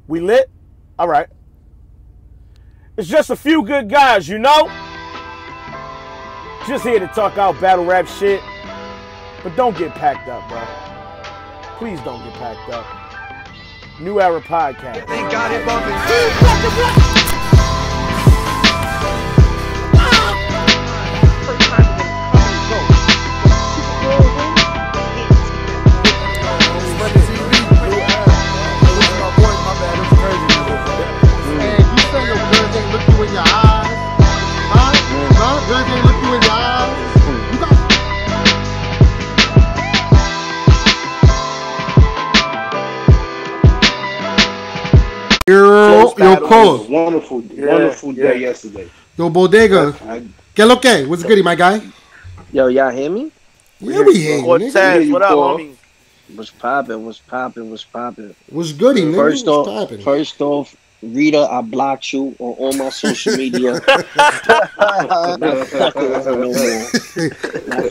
We lit? All right. It's just a few good guys, you know? Just here to talk out battle rap shit. But don't get packed up, bro. Please don't get packed up. New Era Podcast. They got it bumping. Yo, Cole. Wonderful day yesterday. Yo, Bodega. ¿Qué lo que? What's goody, my guy? Yo, y'all hear me? Yeah, we hear you. Cortez, what up, homie? What's poppin'? What's poppin'? What's poppin'? What's goody, nigga? First off, Reda, I blocked you on all my social media. Not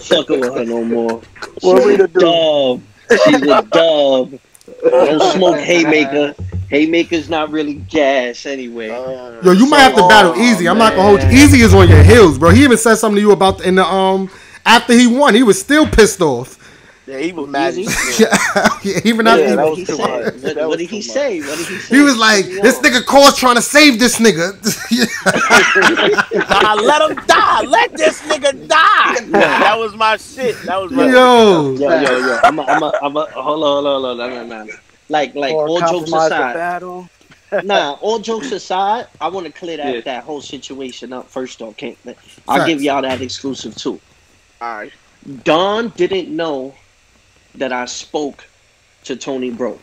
fucking with her no more. What Reda do? Dub. She's a dub. Don't smoke Haymaker. Haymaker's not really gas anyway. Yo, you might have to battle Easy. I'm not gonna hold you. Easy is on your heels, bro. He even said something to you about in the after he won. He was still pissed off. Yeah, he was mad. Even after he what did he say? He was like, "This nigga Cause trying to save this nigga." Nah, let him die. Let this nigga die. That was my shit. That was my yo. I'm a hold on. Nah. Like all jokes aside. All jokes aside, I want to clear that whole situation up. First off, I'll give y'all that exclusive too. All right. Don didn't know that I spoke to Tony Bro.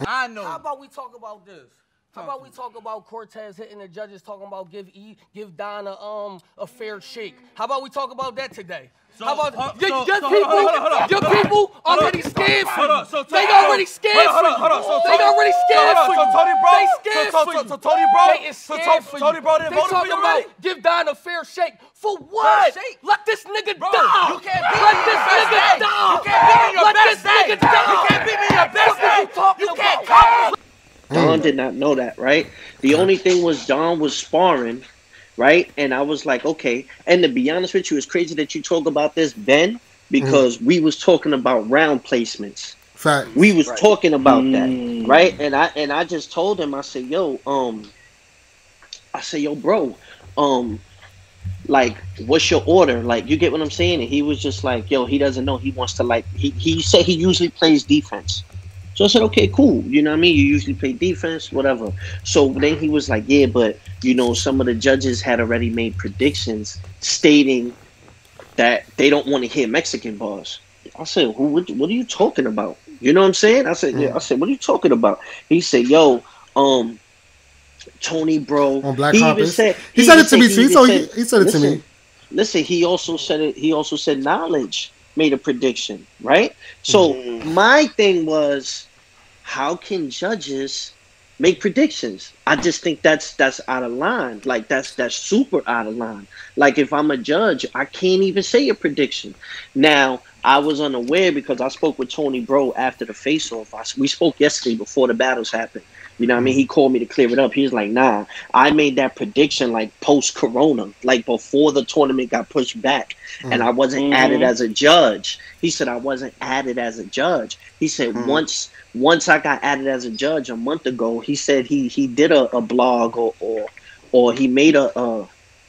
I know. How about we talk about this? How about we talk about Cortez hitting the judges, talking about give Don a fair shake? How about we talk about that today? So, how about your people already scared for you? They already scared for you. They already scared for you. Tony Bro, they scared for you. So Tony Bro, they is scared for you. Tony Bro didn't vote for you already? Give Don a fair shake. For what? Let this nigga die. You can't beat Let this nigga die. You can't beat me your Let this best day. nigga die. You can't beat me your best day. You can't come. Don did not know that, right? The only thing was Don was sparring, right? And I was like, okay. And to be honest with you, it's crazy that you talk about this, Ben, because we was talking about round placements. Fact. We was talking about that, right? And I just told him, I said, yo, bro, like, what's your order? Like, you get what I'm saying? And he was just like, yo, he doesn't know. He wants to, like, he said he usually plays defense. So I said, okay, cool. You know what I mean? You usually play defense, whatever. So then he was like, yeah, but, you know, some of the judges had already made predictions stating that they don't want to hear Mexican bars. I said, what are you talking about? You know what I'm saying? I said, yeah. I said, what are you talking about? He said, yo, Tony Bro. On Black Compass. He said it to me. He said it to me. Listen, he also said it. He also said Knowledge made a prediction, right? So my thing was, how can judges make predictions? I just think that's out of line. Like that's super out of line. Like if I'm a judge, I can't even say a prediction. Now I was unaware because I spoke with Tony Bro after the face-off. We spoke yesterday before the battles happened. You know what I mean? He called me to clear it up. He was like, nah, I made that prediction like post-corona, like before the tournament got pushed back. And I wasn't added as a judge. He said I wasn't added as a judge. He said once I got added as a judge a month ago, he said he did a blog or he made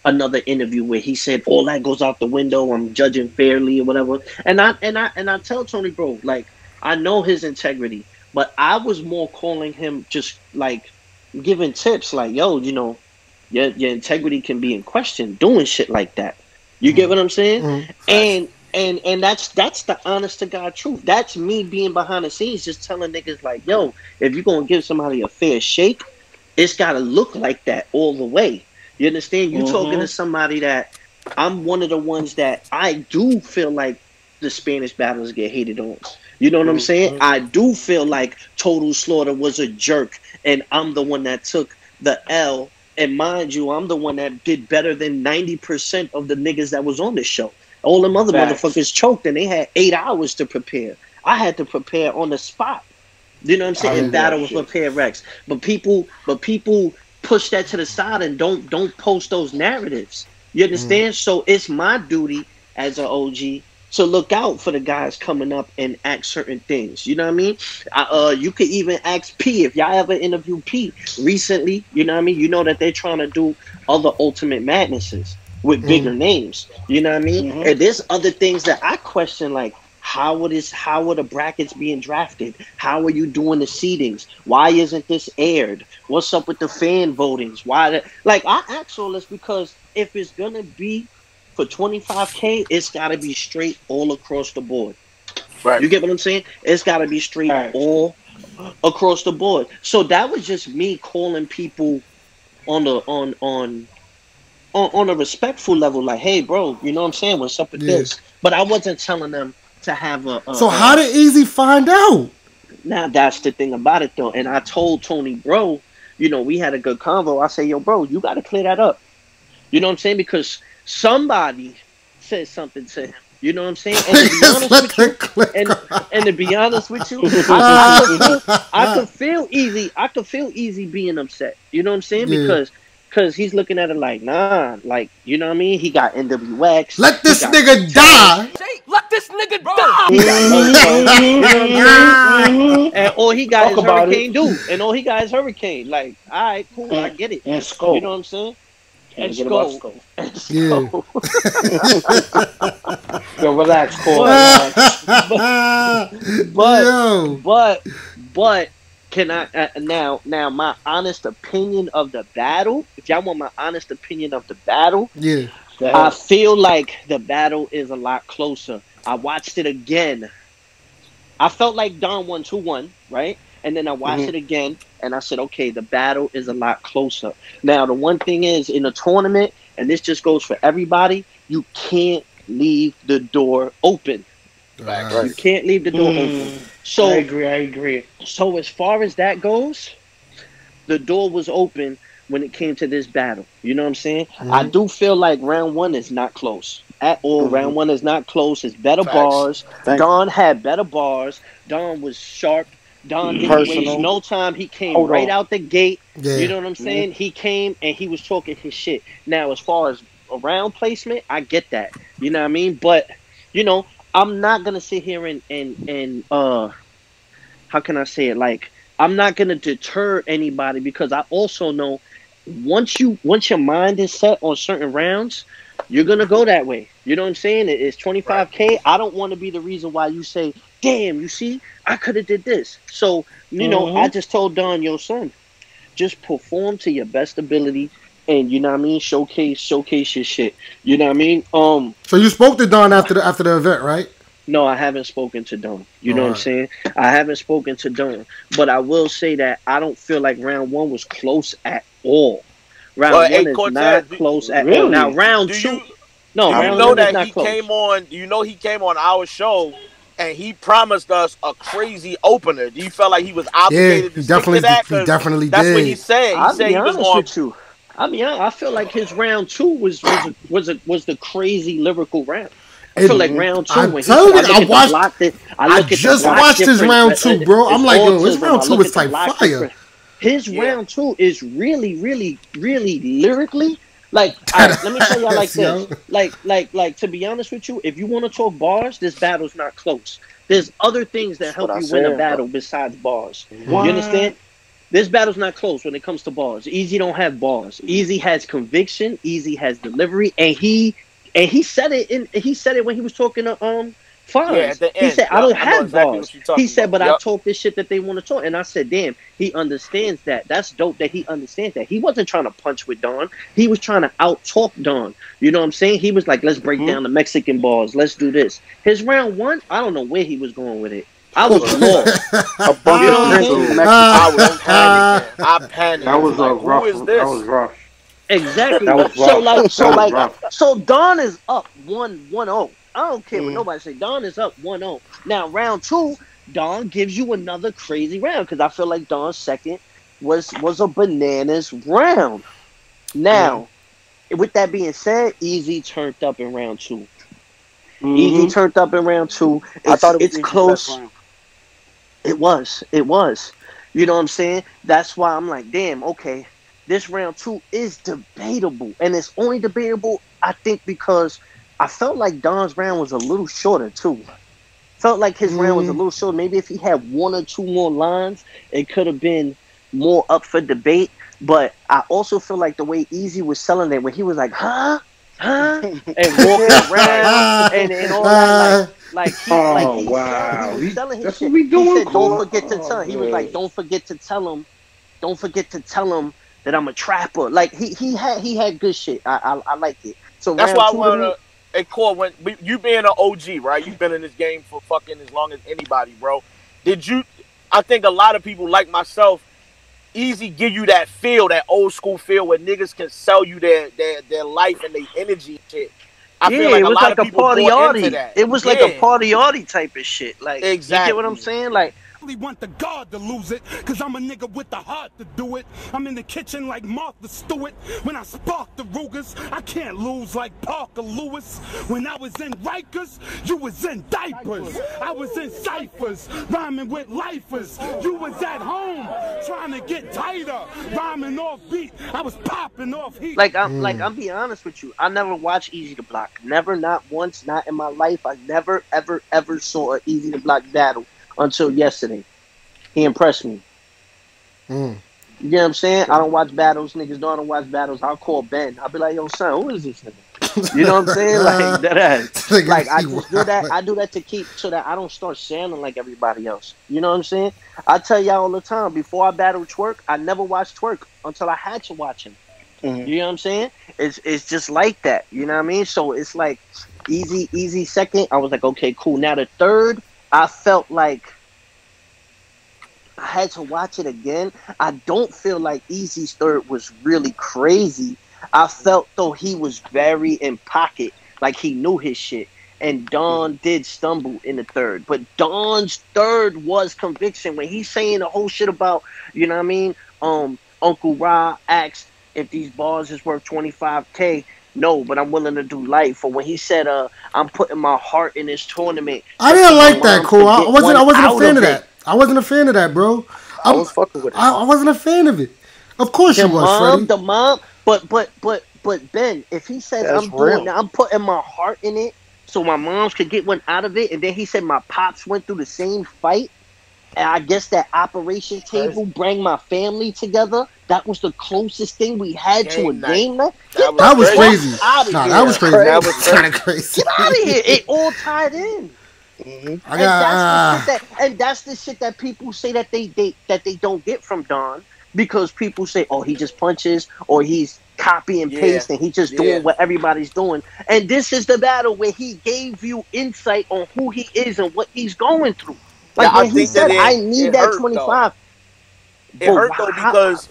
another interview where he said all that goes out the window. I'm judging fairly or whatever. And I tell Tony Bro, like, I know his integrity. But I was more calling him just like giving tips like, yo, you know, your integrity can be in question doing shit like that. You get what I'm saying? And that's the honest to God truth. That's me being behind the scenes just telling niggas like, yo, if you're going to give somebody a fair shake, it's got to look like that all the way. You understand? You talking to somebody that I'm one of the ones that I do feel like the Spanish battles get hated on. You know what I'm saying? I do feel like Total Slaughter was a jerk, and I'm the one that took the L. And mind you, I'm the one that did better than 90% of the niggas that was on this show. All them other motherfuckers choked, and they had 8 hours to prepare. I had to prepare on the spot. You know what I'm saying? And battle with Repair Rex. But people push that to the side and don't post those narratives. You understand? So it's my duty as an OG to look out for the guys coming up and ask certain things. You know what I mean? You could even ask P if y'all ever interview P recently. You know what I mean? You know that they're trying to do other Ultimate Madnesses with bigger names. You know what I mean? And there's other things that I question, like how are the brackets being drafted? How are you doing the seedings? Why isn't this aired? What's up with the fan votings? Like I ask all this because if it's gonna be for 25K, it's gotta be straight all across the board. Right. You get what I'm saying? It's gotta be straight all across the board. So that was just me calling people on a respectful level, like, hey, bro, you know what I'm saying? What's up with this? But I wasn't telling them to have a. So how did Easy find out? Now that's the thing about it, though. And I told Tony, bro, you know, we had a good convo. I say, yo, bro, you got to clear that up. You know what I'm saying? Because somebody said something to him. You know what I'm saying? And to be honest with you, I could feel Easy. I could feel Easy being upset. You know what I'm saying? Because he's looking at it like, nah, like, you know what I mean? He got NWX. Let this nigga die. Let this nigga die. And all he got is Hurricane Dude. And all he got is Hurricane. Like, all right, cool, I get it. And Skull. You know what I'm saying? And Skull. Yeah. Yo, relax, Cole. But can I now my honest opinion of the battle? If y'all want my honest opinion of the battle, I feel like the battle is a lot closer. I watched it again. I felt like Don won 2-1, right? And then I watched it again, and I said, okay, the battle is a lot closer. Now, the one thing is, in a tournament, and this just goes for everybody, you can't leave the door open. Right. You can't leave the door open. So I agree. So as far as that goes, the door was open when it came to this battle. You know what I'm saying? I do feel like round one is not close at all. Round one is not close. It's better bars. Don had better bars. Don was sharp. Don didn't waste no time. He came out the gate. You know what I'm saying? He came and he was talking his shit. Now, as far as round placement, I get that. You know what I mean? But, you know, I'm not going to sit here and how can I say it? Like, I'm not going to deter anybody because I also know once your mind is set on certain rounds, you're going to go that way. You know what I'm saying? It's 25K. I don't want to be the reason why you say, damn, you see, I could have did this. So, you know, I just told Don, yo, son, just perform to your best ability and, you know what I mean, showcase your shit. You know what I mean? So you spoke to Don after the event, right? No, I haven't spoken to Don. You know what I'm saying? I haven't spoken to Don. But I will say that I don't feel like round one was close at all. Round one is not close at all. Now, round two... No, you know that he came on. You know he came on our show, and he promised us a crazy opener. Do you feel like he was obligated to stick to that? He definitely that's did. What he said. He said he was going. With you. I mean, I feel like his round two was the crazy lyrical round. I feel like round two. I just watched his round two, bro. I'm like, yo, his round two is type fire. His round two is really, really, really lyrically. Like, let me tell y'all like this. Like, to be honest with you, if you want to talk bars, this battle's not close. There's other things that help you win a battle besides bars. What? You understand? This battle's not close when it comes to bars. Easy don't have bars. Easy has conviction. Easy has delivery, and he said it when he was talking to Fonz. He said, I don't have bars. He said, but I talk this shit that they want to talk. And I said, damn, he understands that. That's dope that he understands that. He wasn't trying to punch with Don. He was trying to out-talk Don. You know what I'm saying? He was like, let's break down the Mexican bars. Let's do this. His round one, I don't know where he was going with it. I was lost. I panicked. That was like, rough. Who is this? That was rough. Exactly. So Don is up 1-0. I don't care what nobody say. Don is up 1-0. Now, round two, Don gives you another crazy round because I feel like Don's second was a bananas round. Now, with that being said, Easy turned up in round two. Easy turned up in round two. I thought it was close. It was. You know what I'm saying? That's why I'm like, damn, okay, this round 2 is debatable. And it's only debatable, I think, because I felt like Don's round was a little shorter, too. Felt like his round was a little short. Maybe if he had 1 or 2 more lines, it could have been more up for debate. But I also feel like the way Easy was selling it, when he was like, huh? And walking around and all that, wow. He was selling his That's shit. what we doing, He said, Cole. don't forget to tell him. He was like, don't forget to tell him that I'm a trapper. Like, he had good shit. I liked it. So that's round why I 2 want to me, to. Hey, Core, when you being an OG, right? You've been in this game for fucking as long as anybody, bro. I think a lot of people like myself, Easy give you that feel, that old school feel where niggas can sell you their life and their energy and shit. I feel like it was like a people party bought into arty. that. It was like a party arty type of shit. Like, exactly. You get what I'm saying? Like, Want the God to lose it, cause I'm a nigga with the heart to do it. I'm in the kitchen like Martha Stewart. When I spark the Rugers, I can't lose like Parker Lewis. When I was in Rikers, you was in diapers. I was in ciphers, rhyming with lifers. You was at home, trying to get tighter, rhyming off beat. I was popping off heat. Like I'm be honest with you. I never watched Easy to Block. Never, not once, not in my life. I never, ever saw an Easy to Block battle until yesterday. He impressed me. You know what I'm saying? I don't watch battles. Niggas don't watch battles. I'll call Ben. I'll be like, yo, son, who is this nigga? You know what I'm saying? Like, that ass. Like, I just do that. I do that to keep, so that I don't start sounding like everybody else. You know what I'm saying? I tell y'all all the time, before I battle Twerk, I never watched Twerk until I had to watch him. You know what I'm saying? It's just like that. You know what I mean? So it's like easy second. I was like, okay, cool. Now the third, I felt like I had to watch it again. I don't feel like Easy's third was really crazy. I felt though he was very in pocket, like he knew his shit. And Don did stumble in the third. But Don's third was conviction. When he's saying the whole shit about, you know what I mean? Uncle Ra asked if these bars is worth $25K. No, but I'm willing to do life. Or when he said, I'm putting my heart in this tournament. I didn't like that, Cole. I wasn't a fan of that. I wasn't a fan of that, bro. I was fucking with it. I wasn't a fan of it. Of course you was, Freddie. The mom, but Ben, if he says I'm putting my heart in it so my moms could get one out of it, and then he said my pops went through the same fight, and I guess that operation table bring my family together. That was the closest thing we had to a game night. That was crazy. That was crazy. That was kind of crazy. Get out of here. It all tied in. And that's the shit that people say that they don't get from Don, because people say, oh, he just punches, or he's copy and paste, and he just doing what everybody's doing. And this is the battle where he gave you insight on who he is and what he's going through. Like when he said, I need that 25. It hurt though because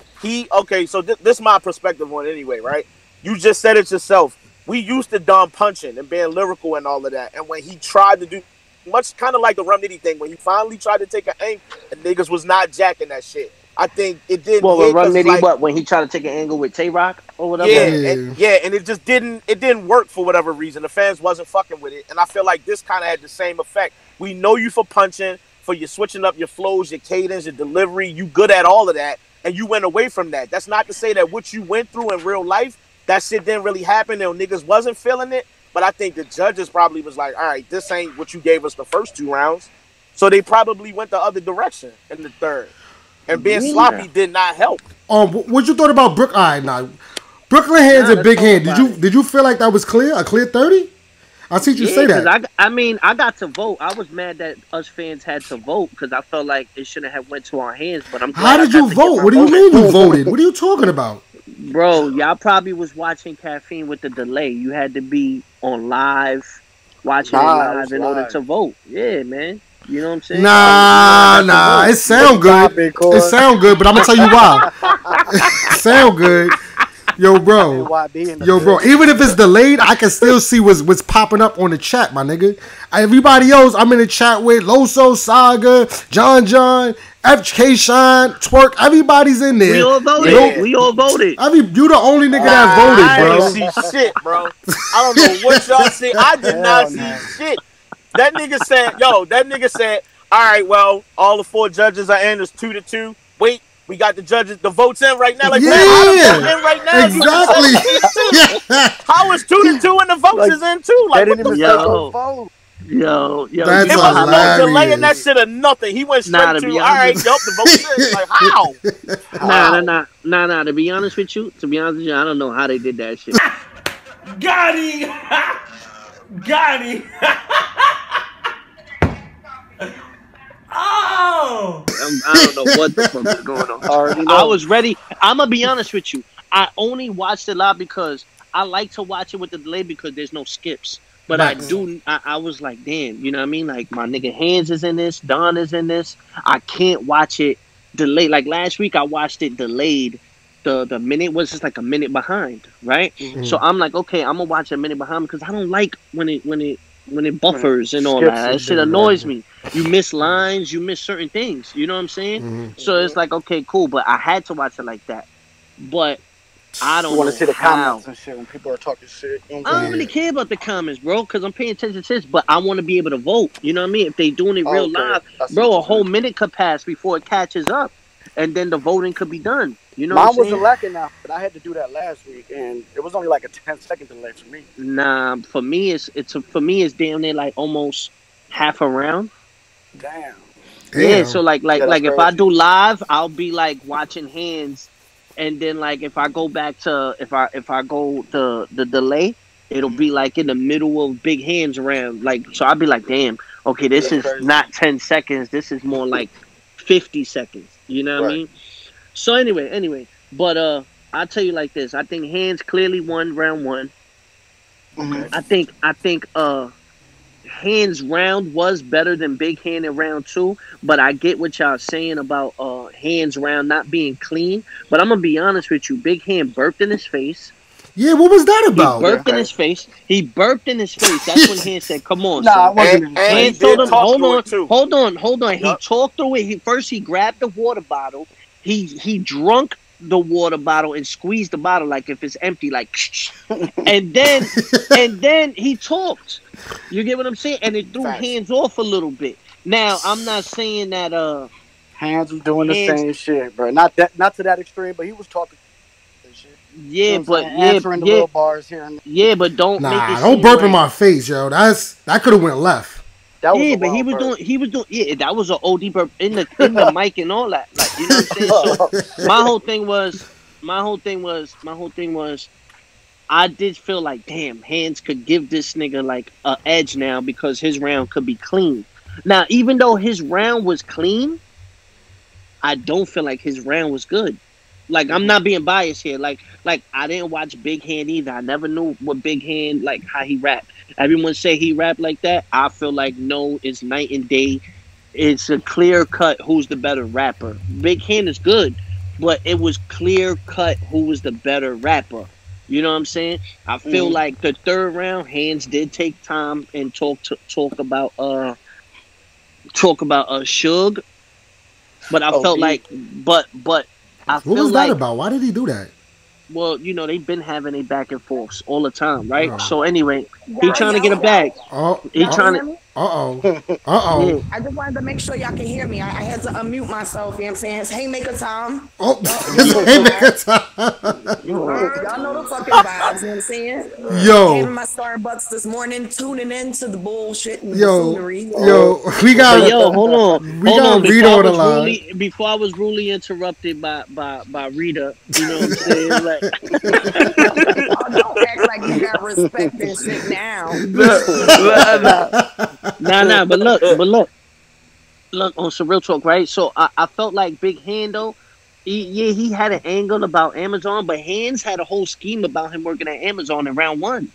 so this is my perspective on it anyway, right? You just said it yourself. We used to Don punching and being lyrical and all of that. And when he tried to do much kind of like the Rum Nitty thing, when he finally tried to take an aim, and niggas was not jacking that shit. I think it didn't. Well, with Rum Nitty, when he tried to take an angle with Tay-Rock or whatever? And it just didn't work for whatever reason. The fans wasn't fucking with it. And I feel like this kind of had the same effect. We know you for punching, for you switching up your flows, your cadence, your delivery. You good at all of that, and you went away from that. That's not to say that what you went through in real life, that shit didn't really happen and niggas wasn't feeling it. But I think the judges probably was like, all right, this ain't what you gave us the first 2 rounds. So they probably went the other direction in the third. And being sloppy did not help. What you thought about Brooklyn? All right, now Brooklyn hands a big hand. Did you feel like that was clear? A clear 30? I see you say that. I got to vote. I was mad that us fans had to vote because I felt like it shouldn't have went to our hands. But I'm glad. How did you vote? What do you mean you voted? What are you talking about? Bro, y'all probably was watching Caffeine with the delay. You had to be on live, watching it live in order to vote. Yeah, man. You know what I'm saying? Nah. It sound good. It sound good, but I'm gonna tell you why. It sound good. Yo, bro. Even if it's delayed, I can still see what's popping up on the chat, my nigga. Everybody else, I'm in the chat with Loso, Saga, John, FK Shine, Twerk. Everybody's in there. We all voted. We all voted. You the only nigga that voted, bro. I didn't see shit, bro. I don't know what y'all see. I did not see shit. That nigga said, All right, well, all the 4 judges are in. It's 2-2. Wait, we got the judges, the votes in right now. Like, man, how the votes in right now? Exactly. How is 2-2 and the votes is in too? Like, what the fuck? Yo, that's it was no delay in that hilarious. shit or nothing. He went straight to, all right, yup, the votes in. Like, how? Nah. To be honest with you, I don't know how they did that shit. Got him. Got him. Oh! I don't know what the fuck is going on. I was ready. I'm gonna be honest with you. I only watched it live because I like to watch it with the delay because there's no skips. But I was like, damn, you know what I mean? Like, my nigga Hands is in this, Don is in this. I can't watch it delayed. Like, last week I watched it delayed. The minute was just like a minute behind, right? Mm-hmm. So I'm like, okay, I'm gonna watch a minute behind because I don't like when it buffers and all that. That shit annoys me. You miss lines, you miss certain things. You know what I'm saying? Mm-hmm. So it's like, okay, cool. But I had to watch it like that. But I don't want to see the comments and shit when people are talking shit. You know I don't really care about the comments, bro, because I'm paying attention to this. But I want to be able to vote. You know what I mean? If they doing it real live, bro, a whole minute could pass before it catches up, and then the voting could be done. You know, mine wasn't lacking now, but I had to do that last week, and it was only like a 10-second delay for me. Nah, for me it's damn near like almost half a round. Damn. Yeah, so like if I do live, I'll be like watching Hands, and then like if I go back to if I go the delay, it'll be like in the middle of Big Hands round. Like, so I'll be like, damn, okay, this is not 10 seconds. This is more like 50 seconds. You know what I mean? So anyway, but I'll tell you like this. I think Hands clearly won round 1. Okay. I think Hands round was better than Big Hand in round 2, but I get what y'all saying about Hands round not being clean. But I'm gonna be honest with you, Big Hand burped in his face. Yeah, what was that about? He burped in his face. That's when Hands said, "Come on." Nah, it wasn't. Hands told him, "Hold on." He talked through it. He grabbed the water bottle. He drunk the water bottle and squeezed the bottle like if it's empty, like, and then he talked. You get what I'm saying? And it threw Hands off a little bit. Now I'm not saying that Hands was doing the same shit, bro. Not to that extreme, but he was talking. Yeah, but answering the little bars here and there. Yeah, but don't burp in my face, yo. That could have went left. That was he was doing. Yeah, that was an OD burp in the mic and all that. Like, you know what I'm saying? So my whole thing was, I did feel like, damn, Hands could give this nigga like an edge now because his round could be clean. Now, even though his round was clean, I don't feel like his round was good. Like, I'm not being biased here. Like I didn't watch Big Hand either. I never knew what Big Hand, like, how he rapped. Everyone say he rapped like that. I feel like no, it's night and day. It's a clear cut who's the better rapper. Big Hand is good, but it was clear cut who was the better rapper. You know what I'm saying? I feel like the third round, Hands did take time and talk about Suge, but I felt like, but I feel what was like, that about? Why did he do that? Well, you know, they've been having a back and forth all the time, right? Oh. So anyway, he trying to get a bag. He trying to. Uh-oh. I just wanted to make sure y'all can hear me. I had to unmute myself, you know what I'm saying? It's Haymaker time. Haymaker time. Y'all know the fucking vibes, you know what I'm saying? Yo. Came in my Starbucks this morning, tuning into the bullshit and buffoonery. We got hold on. Reda on the line. Before I was rudely interrupted by Reda, you know what I'm saying? Like, don't act like you got respect and shit now. Nah, but look, on some real talk, right? So I felt like Big Hand, though, he had an angle about Amazon, but Hands had a whole scheme about him working at Amazon in round 1.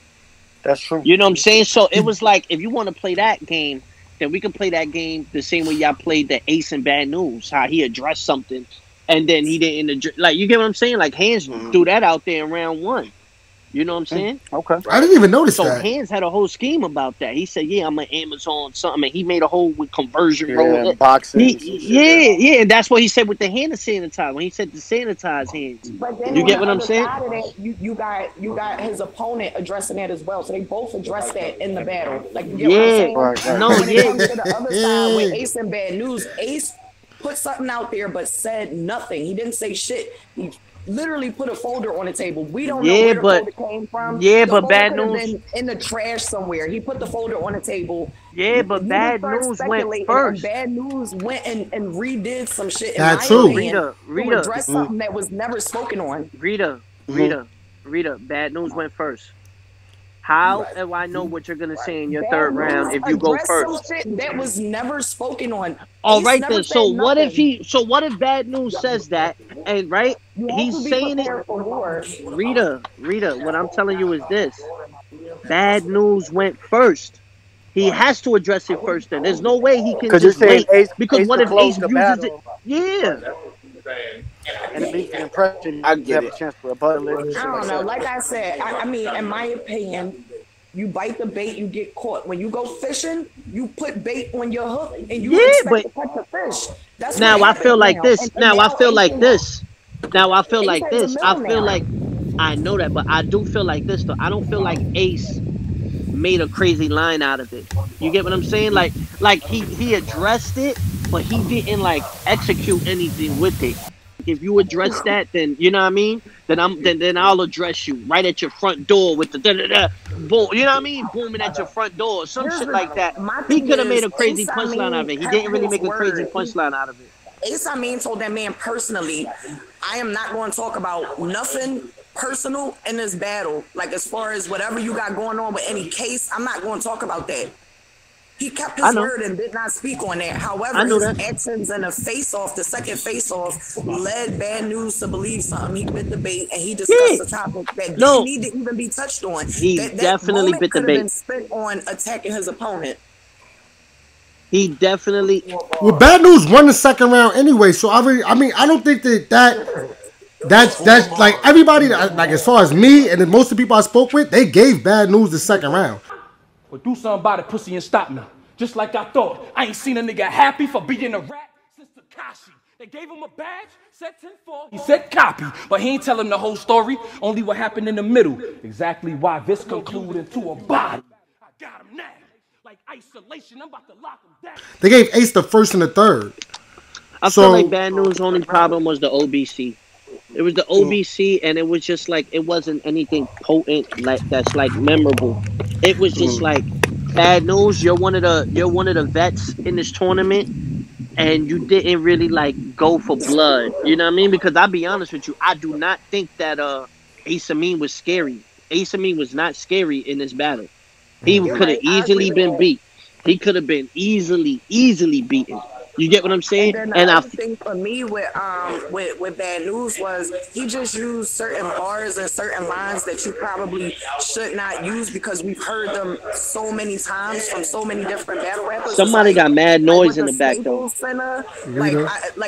That's true. You know what I'm saying? So it was like, if you want to play that game, then we can play that game the same way y'all played the Ace and Bad News, how he addressed something, and then he didn't, like, you get what I'm saying? Like, Hands threw that out there in round 1. You know what I'm saying? Okay. I didn't even notice So that. Hands had a whole scheme about that. He said, "Yeah, I'm an Amazon something," and he made a whole conversion roll. Boxing. Yeah, and that's what he said with the hand sanitizer. When he said to sanitize hands, But then you on get the what I'm other saying? side of that, you got his opponent addressing that as well. So they both addressed that in the battle. Like, you get what I'm saying? Right. No, when yeah. it comes to the other side with Ace and Bad News, Ace put something out there but said nothing. He didn't say shit. He literally put a folder on the table. We don't know where the folder came from. Yeah, the but Bad folder could News have been in the trash somewhere. He put the folder on the table. Yeah, but You Bad start News went speculating, first. And Bad News went and redid some shit. In That's my true. opinion, Rita. to address something that was never spoken on. Rita, Bad News went first. How do I know what you're gonna say in your third round if you go first? Some shit that was never spoken on. All Ace right never then. said So what if nothing. what if Bad News says that and right? You have He's to be saying it. prepared for war. Rita, what I'm telling you is this. Bad News went first. He has to address it first then. There's no way he can just wait. Because what if Ace uses it? Yeah. And it makes the impression I you get have it. a chance for a button. I don't know. Like I said, I mean, in my opinion, you bite the bait, you get caught. When you go fishing, you put bait on your hook and you expect to catch a fish. That's now what I feel like now. this. And Now I feel Ace like is- this. Now I feel Ace like has this. a I middle feel now. like I know that, but I do feel like this though. I don't feel like Ace made a crazy line out of it. You get what I'm saying? Like he addressed it, but he didn't like execute anything with it. If you address that, then you know what I mean. Then I'll address you right at your front door with the boom. You know what I mean? Booming at your front door, some shit like that. He could have made a crazy punchline out of it. He didn't really make a crazy punchline out of it. Ace Amin told that man personally, I am not going to talk about nothing personal in this battle. Like, as far as whatever you got going on with any case, I'm not going to talk about that. He kept his word and did not speak on that. However, his actions in the face-off, the second face-off, led Bad News to believe something. He bit the bait and he discussed the topic that didn't need to even be touched on. He definitely bit the bait. Been spent on attacking his opponent. He definitely. Well, Bad News won the second round anyway, so I mean, I don't think that's like everybody. Like as far as me and most of the people I spoke with, they gave Bad News the second round. Well, do something about it, pussy, and stop me. Just like I thought. I ain't seen a nigga happy for being a rat since Takashi. They gave him a badge, said 10-4. He said copy, but he ain't tell him the whole story, only what happened in the middle. Exactly why this concluded into a body. I got him now. Like isolation, I'm about to lock him down. They gave Ace the first and the third. I feel like Bad News' only problem was the OBC. It was the OBC, and it was just like it wasn't anything potent like that's like memorable. It was just like Bad News. You're one of the vets in this tournament, and you didn't really like go for blood. You know what I mean? Because I'll be honest with you, I do not think that Ace Amin was scary. Ace Amin was not scary in this battle. He could have easily been beat. He could have been easily beaten. You get what I'm saying? And I think for me with Bad News was he just used certain bars and certain lines that you probably should not use because we've heard them so many times from so many different battle rappers. Somebody got mad noise in the back though. Center, like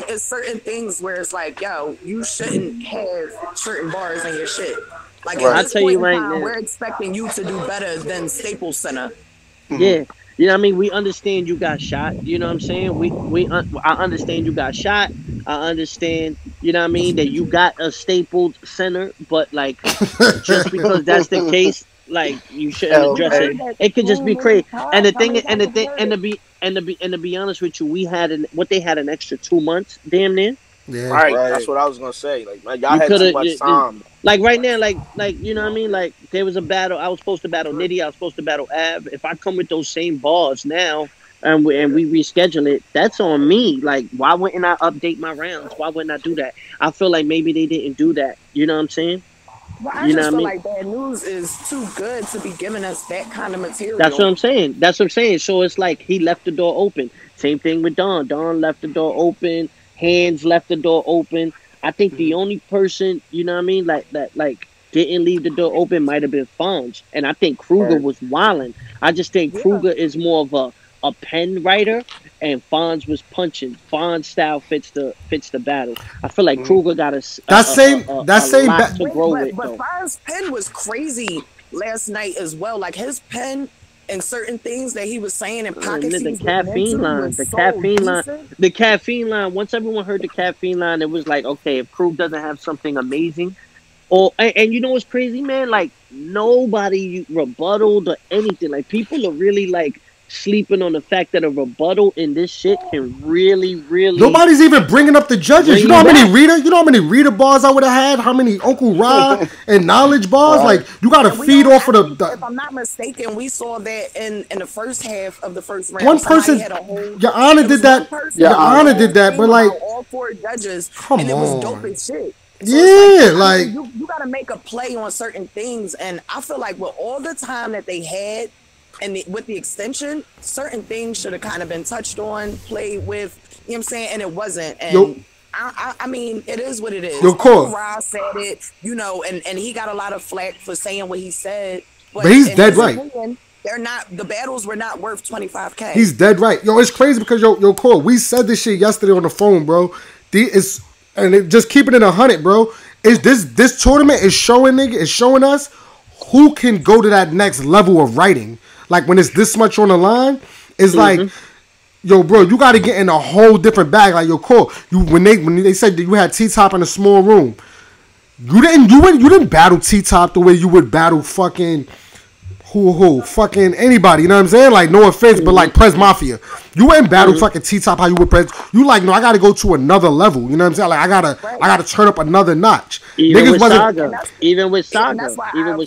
it's certain things where it's like, yo, you shouldn't have certain bars in your shit. Like at this point in time, we're expecting you to do better than Staples Center. Yeah. You know what I mean? We understand you got shot. You know what I'm saying? I understand you got shot. I understand, you know what I mean, that you got a stapled center, but like just because that's the case, like you shouldn't address it. It could just be crazy. And to be honest with you, we had they had an extra 2 months, damn near. Yeah, right. That's what I was gonna say. Like y'all had too much time. Like right now, like you know what I mean. Like there was a battle. I was supposed to battle Nitty. I was supposed to battle Av. If I come with those same bars now, and we reschedule it, that's on me. Like why wouldn't I update my rounds? Why wouldn't I do that? I feel like maybe they didn't do that. You know what I'm saying? Well, I just feel like Bad News is too good to be giving us that kind of material. That's what I'm saying. So it's like he left the door open. Same thing with Don. Don left the door open. Hands left the door open. I think the only person, you know what I mean, like didn't leave the door open might have been Fonz. And I think Kruger was wilding. I just think Kruger is more of a pen writer, and Fonz was punching. Fonz style fits the battle. I feel like Kruger got a lot to grow with. But Fonz's pen was crazy last night as well. Like his pen and certain things that he was saying in pockets. The caffeine line. Once everyone heard the caffeine line, it was like, okay, if Krug doesn't have something amazing, and you know what's crazy, man? Like nobody rebutted or anything. Like people are really like sleeping on the fact that a rebuttal in this shit can really nobody's even bringing up the judges. You know how many Reda bars I would have had, how many Uncle Rod and knowledge bars. Like you gotta feed off of the if I'm not mistaken, we saw that in the first half of the first round. One person had Your Honor did that. Your Honor did that, but like all 4 judges, come and on. It was dope as shit. So you gotta make a play on certain things, and I feel like with all the time that they had and with the extension, certain things should have kind of been touched on, played with, you know what I'm saying, and it wasn't. And I mean, it is what it is. Of course. Ross said it, you know, and he got a lot of flack for saying what he said. But he's dead right. Opinion, the battles were not worth $25K. He's dead right. Yo, it's crazy because yo, Cole, we said this shit yesterday on the phone, bro. Just keeping it 100, bro. This tournament is showing us who can go to that next level of writing. Like when it's this much on the line, it's like, yo, bro, you got to get in a whole different bag. Like, yo, Cole, when they said that you had T-Top in a small room, you didn't battle T-Top the way you would battle fucking fucking anybody. You know what I'm saying? Like, no offense, but like Prez Mafia, you wouldn't battle fucking T-Top how you would Prez. You like, no, I got to go to another level. You know what I'm saying? Like, I gotta turn up another notch. Even with Saga.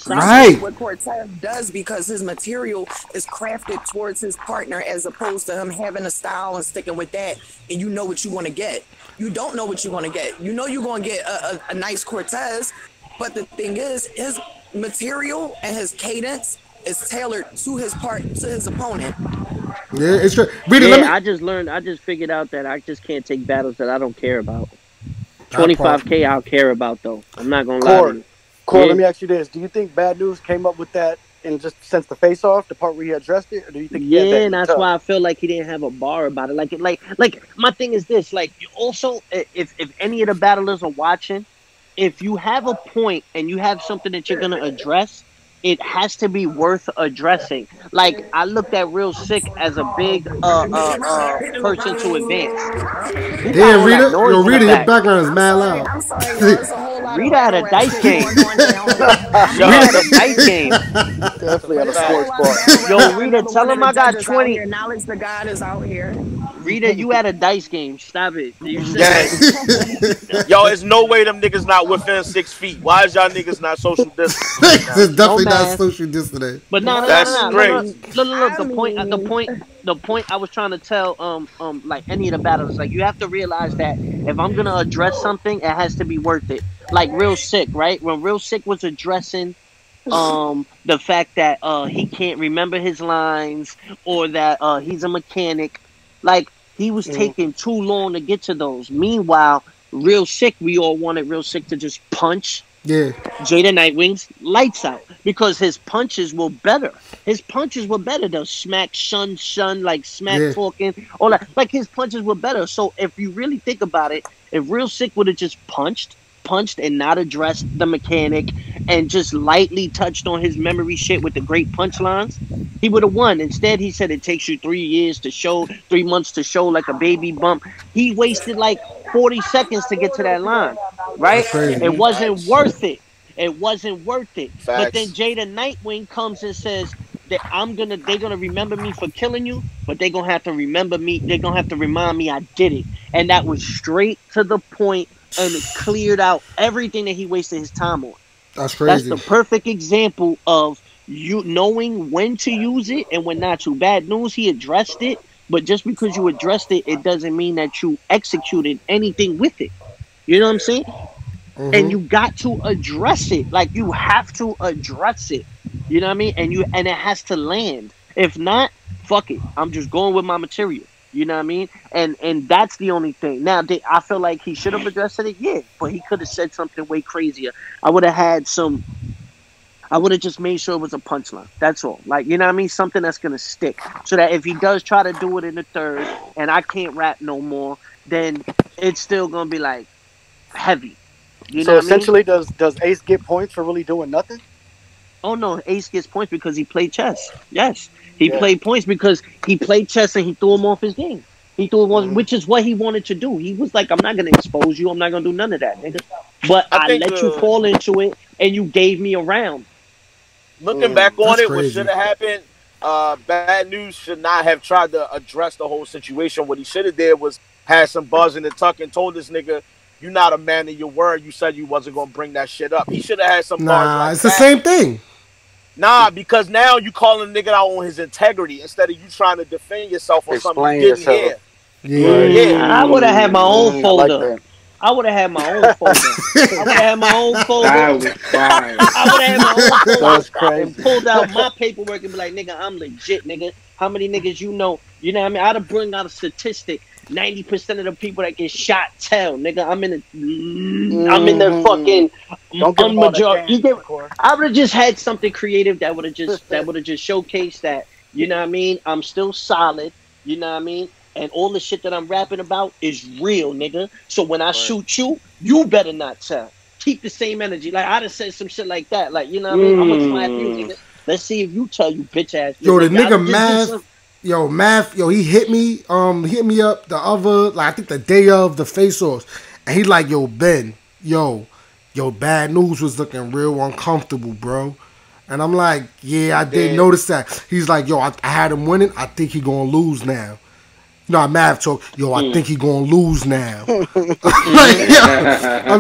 Right. What Cortez does, because his material is crafted towards his partner as opposed to him having a style and sticking with that, and you know what you want to get. You don't know what you want to get. You know you're going to get a nice Cortez, but the thing is, his material and his cadence is tailored to his opponent. Yeah, it's true. I just figured out that I just can't take battles that I don't care about. $25K I'll care about, though. I'm not gonna lie to you. Core, let me ask you this: do you think Bad News came up with that and just since the face off, the part where he addressed it, or do you think? And that's why I feel like he didn't have a bar about it. Like my thing is this: like, also, if any of the battlers are watching, if you have a point and you have something that you're gonna address, it has to be worth addressing. Like, I looked at Real Sick as a big person to advance. Damn, Reda, Reda, your background is mad loud. I'm sorry, there's a whole lot Reda had a dice game. Yo, had a dice game. Definitely had a sports bar. Yo, Reda, tell him I got 20. Knowledge the God is out here. Reda, you had a dice game. Stop it. Yo, there's no way them niggas not within 6 feet. Why is y'all niggas not social distance? It's definitely not social distance. But no. Look, the point I was trying to tell, like any of the battles, like you have to realize that if I'm gonna address something, it has to be worth it. Like Real Sick, right? When Real Sick was addressing the fact that he can't remember his lines or that he's a mechanic, like he was taking too long to get to those. Meanwhile, Real Sick, we all wanted Real Sick to just punch Jada Nightwing's lights out because his punches were better. The smack, shun, like smack talking, all that. Like his punches were better. So if you really think about it, if Real Sick would have just punched and not addressed the mechanic and just lightly touched on his memory shit with the great punchlines, he would have won. Instead, he said it takes you 3 months to show like a baby bump. He wasted like 40 seconds to get to that line, right? It wasn't worth it. Facts. But then Jada Nightwing comes and says that they're gonna remember me for killing you, but they're gonna have to remember me. They're gonna have to remind me I did it. And that was straight to the point, and it cleared out everything that he wasted his time on. That's crazy. That's the perfect example of you knowing when to use it and when not to. Bad News, he addressed it, but just because you addressed it, it doesn't mean that you executed anything with it. You know what I'm saying? Mm-hmm. And you got to address it. Like, you have to address it. You know what I mean? And it has to land. If not, fuck it. I'm just going with my material. You know what I mean? And that's the only thing. Now, I feel like he should have addressed it, but he could have said something way crazier. I would have had some I would have just made sure it was a punchline. That's all. Like, you know what I mean? Something that's going to stick. So that if he does try to do it in the third and I can't rap no more, then it's still going to be like heavy. You know so essentially, does Ace get points for really doing nothing? Oh, no. Ace gets points because he played chess. Yes. He played points because he played chess and he threw him off his game. He threw him off, which is what he wanted to do. He was like, I'm not going to expose you. I'm not going to do none of that, nigga. But I let you fall into it and you gave me a round. Looking back on it, what should have happened, Bad News should not have tried to address the whole situation. What he should have did was had some buzz in the tuck and told this nigga, you're not a man of your word. You said you wasn't going to bring that shit up. He should have had some buzz like it's the same thing. Nah, because now you calling a nigga out on his integrity instead of you trying to defend yourself on something you didn't hear. Yeah, I would have had my own folder. I would have had my own folder. I would have had my own folder. I would have had my own folder and pulled out my paperwork and be like, nigga, I'm legit, nigga. How many niggas you know? You know what I mean? I'd have bring out a statistic. 90% of the people that get shot tell, nigga. I'm in the fucking unmajority. I would have just had something creative that would have just showcased that. You know what I mean? I'm still solid. You know what I mean? And all the shit that I'm rapping about is real, nigga. So when I shoot you, you better not tell. Keep the same energy. Like, I'd have said some shit like that. Like, you know what I mean? I'm gonna slap you, nigga. Let's see if you tell, you bitch ass. Yo, the nigga Math, he hit me up the other, like, I think the day of the face-offs. And he like, yo, Ben, yo, Bad News was looking real uncomfortable, bro. And I'm like, yeah, I did notice that. He's like, yo, I had him winning. I think he gonna lose now. You know, Mav talk, yo, I think he gonna lose now. I'm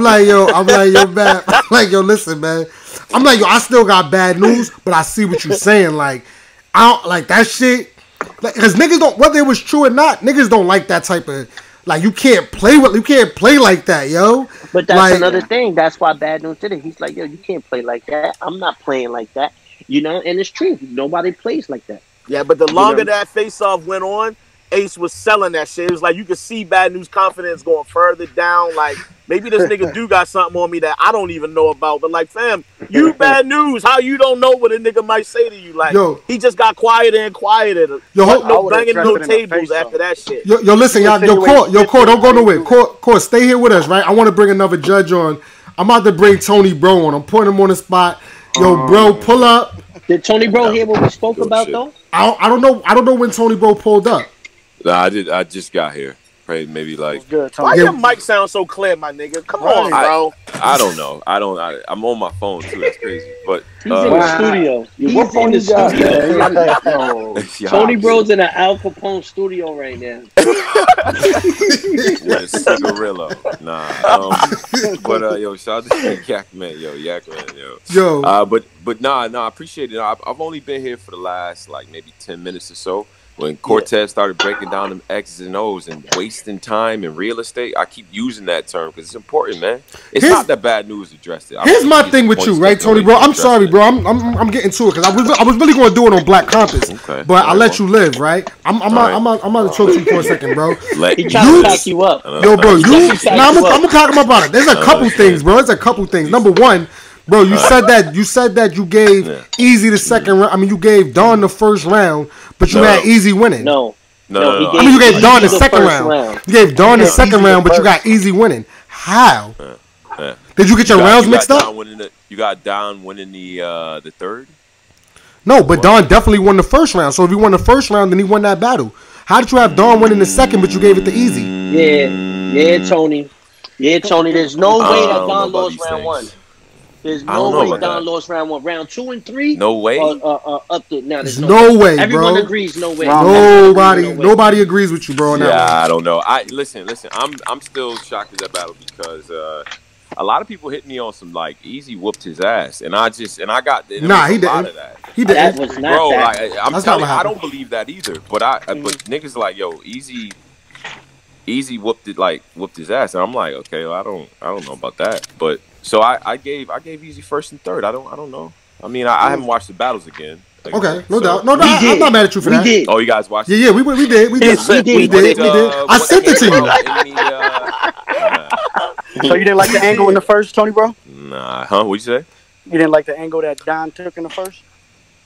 like, yo, man. I'm like, yo, listen, man. I'm like, yo, I still got bad news, but I see what you're saying. Like, I don't like that shit. Like, cause niggas don't, whether it was true or not, niggas don't like that type of, like, you can't play like that, yo. But that's another thing. That's why Bad News did it. He's like, yo, you can't play like that. I'm not playing like that. You know, and it's true. Nobody plays like that. Yeah, but the longer that face-off went on, Ace was selling that shit. It was like you could see Bad News confidence going further down. Like, maybe this nigga do got something on me that I don't even know about. But like, fam, you Bad News. How you don't know what a nigga might say to you? Like, he just got quieter and quieter. No banging no tables after that shit. Yo, listen, y'all. Court, don't go nowhere. Court, stay here with us, right? I want to bring another judge on. I'm about to bring Tony Bro on. I'm putting him on the spot. Yo, bro, pull up. Did Tony Bro hear what we spoke about though? I don't know. I don't know when Tony Bro pulled up. Nah, I just got here. Probably maybe like. Why your mic sound so clear, my nigga? Come on, bro. I don't know. I'm on my phone too. That's crazy. But he's in the studio. He's in the studio. Tony Bro's in an Al Capone studio right now. Cigarillo. Nah. But yo, shout out to Yak Man, yo. But nah, I appreciate it. I've only been here for the last like maybe 10 minutes or so. When Cortez started breaking down them X's and O's and wasting time in real estate, I keep using that term because it's important, man. It's not that Bad News addressed it. Here's my thing with you, right, Tony, bro? I'm sorry, bro. I'm getting to it because I was really going to do it on Black Compass, but I let you live, right? I'm gonna talk to you for a second, bro. He trying to pack you up, yo, bro. I'm gonna talk about it. There's a couple things, bro. There's a couple things. Number one. Bro, you said that you gave Easy the second round. I mean, you gave Dawn the first round, but you had Easy winning. No. I mean, you gave Dawn the second round. You gave Dawn the second round, but you got Easy winning. How? Did you get your rounds mixed up? You got Dawn winning the third? No, but Dawn definitely won the first round. So if he won the first round, then he won that battle. How did you have Dawn winning the second, but you gave it to Easy? Yeah, Tony. There's no way that Dawn lost round one. There's no way Don lost round one. Round 2 and 3? No way. Up to now. There's no way, bro. Everyone agrees. No way. Nobody agrees with you, bro. On that one. I don't know. Listen. I'm still shocked at that battle because a lot of people hit me on some like Easy whooped his ass, and I got he didn't. Of that. He didn't. That was not bro. that. Like, I'm telling you, I don't believe that either. But but niggas like Easy whooped his ass, and I'm like, okay, well, I don't know about that, but. So I gave Easy first and third. I don't know. I mean, I haven't watched the battles again. Okay, no doubt. I'm not mad at you for that. Did. Oh, you guys watched? Yeah, we did. We did. I sent it to you. So you didn't like the angle in the first, Tony, bro? Nah, huh? What'd you say? You didn't like the angle that Don took in the first?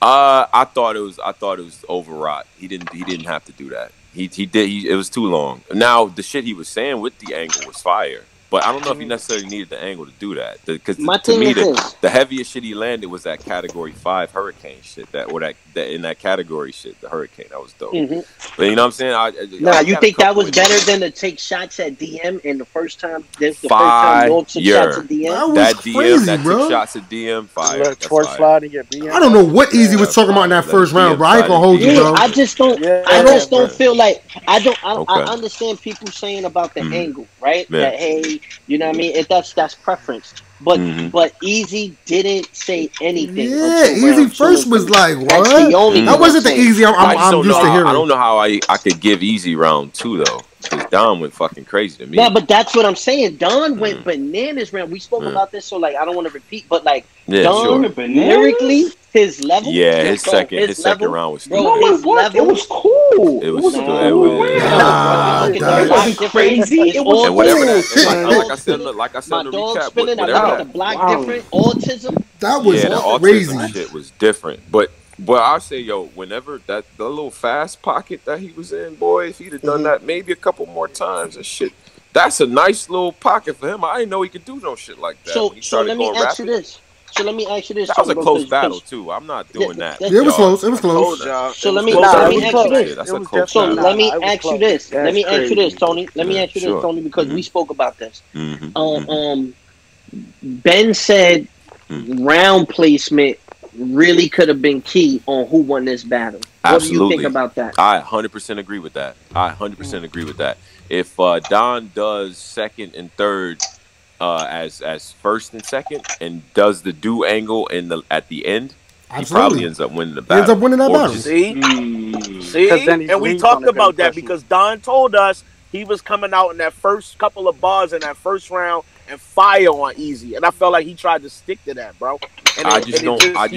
I thought it was overwrought. He didn't have to do that. It was too long. Now the shit he was saying with the angle was fire. But I don't know if he necessarily needed the angle to do that. Because to me, the heaviest shit he landed was that Category 5 hurricane shit. That in that category shit, the hurricane, that was dope. But you know what I'm saying? Nah, you think that was better than to take shots at DM in the first time? The first time you took shots at DM? That was crazy, that bro. took shots at DM, fire. Twerk slide and get BM. I don't know what Easy was talking about in that first round, bro. I ain't gonna hold you, bro. I just don't feel like I understand people saying about the angle, right? Yeah. That hey, you know what I mean? That's preference. But Easy didn't say anything. Yeah, Easy first was like, what? That wasn't the Easy I'm used to hearing. I don't know how I could give Easy round 2 though. Because Don went fucking crazy to me. No, but that's what I'm saying. Don went bananas round. We spoke about this, so like I don't want to repeat, but like Don lyrically, his level. Yeah, his second round was bro. His level, it was cool. It was crazy. It was cool. Like I said, my in the dog recap, spinning. I got the block different. Autism. That was the crazy. autism shit was different, but. Well, I'll say, whenever the little fast pocket that he was in, boy, if he'd have done that maybe a couple more times and shit, that's a nice little pocket for him. I didn't know he could do no shit like that. So let me ask you this. That was a close battle too. I'm not doing that. It was close. It was close. So let me ask you this. That's a close So battle. let me ask you this. Let me ask you this, Tony. Let me ask you this, Tony, because we spoke about this. Ben said round placement really could have been key on who won this battle. Absolutely. What do you think about that? I 100% agree with that. If Don does second and third as first and second and does the do angle at the end, he probably ends up winning the battle. Ends up winning that battle. See? And we talked about that because Don told us he was coming out in that first couple of bars in that first round and fire on Easy, and I felt like he tried to stick to that, bro. And I just don't think that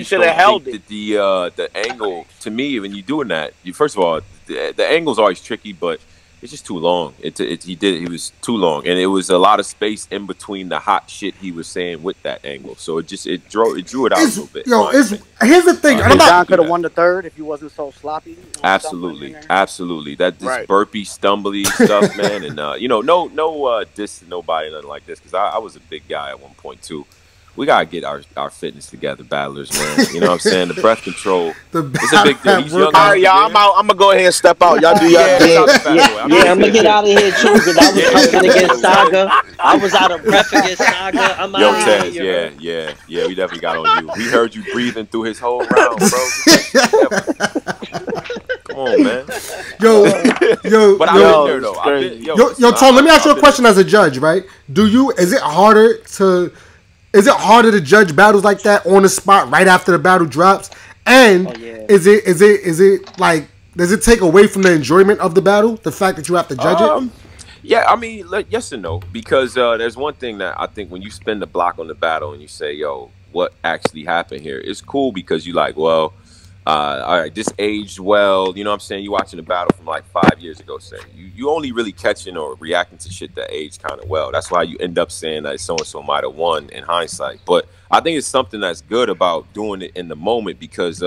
the angle, to me, when you're doing that, first of all, the angle's always tricky, but it's just too long. He was too long, and it was a lot of space in between the hot shit he was saying with that angle. So it drew it out a little bit. Here's the thing. Don could have won the third if he wasn't so sloppy. Absolutely. That this burpee, stumbly stuff, man, and no diss to nobody, nothing like this, because I was a big guy at one point too. We gotta get our fitness together, battlers, man. You know what I'm saying? The breath control. It's a big deal. He's young. All right, y'all. I'm out. I'm gonna go ahead and step out. Y'all do y'all thing. Yeah, I'm gonna get out of here too, because I was hustling against Saga. I was out of breath against Saga. I'm out of here. Yeah. We definitely got on you. We heard you breathing through his whole round, bro. Come on, man. But I've been there though. Tom, let me ask you a question as a judge, right? Is it harder to judge battles like that on the spot right after the battle drops? And is it like, does it take away from the enjoyment of the battle, the fact that you have to judge it? Yeah, I mean, yes and no, because there's one thing that I think when you spend the block on the battle and you say, yo, what actually happened here? It's cool because you like, well, all right, this aged well. You know what I'm saying? You watching the battle from like 5 years ago, say you only really catching or reacting to shit that aged kind of well. That's why you end up saying that so-and-so might have won in hindsight. But I think it's something that's good about doing it in the moment, because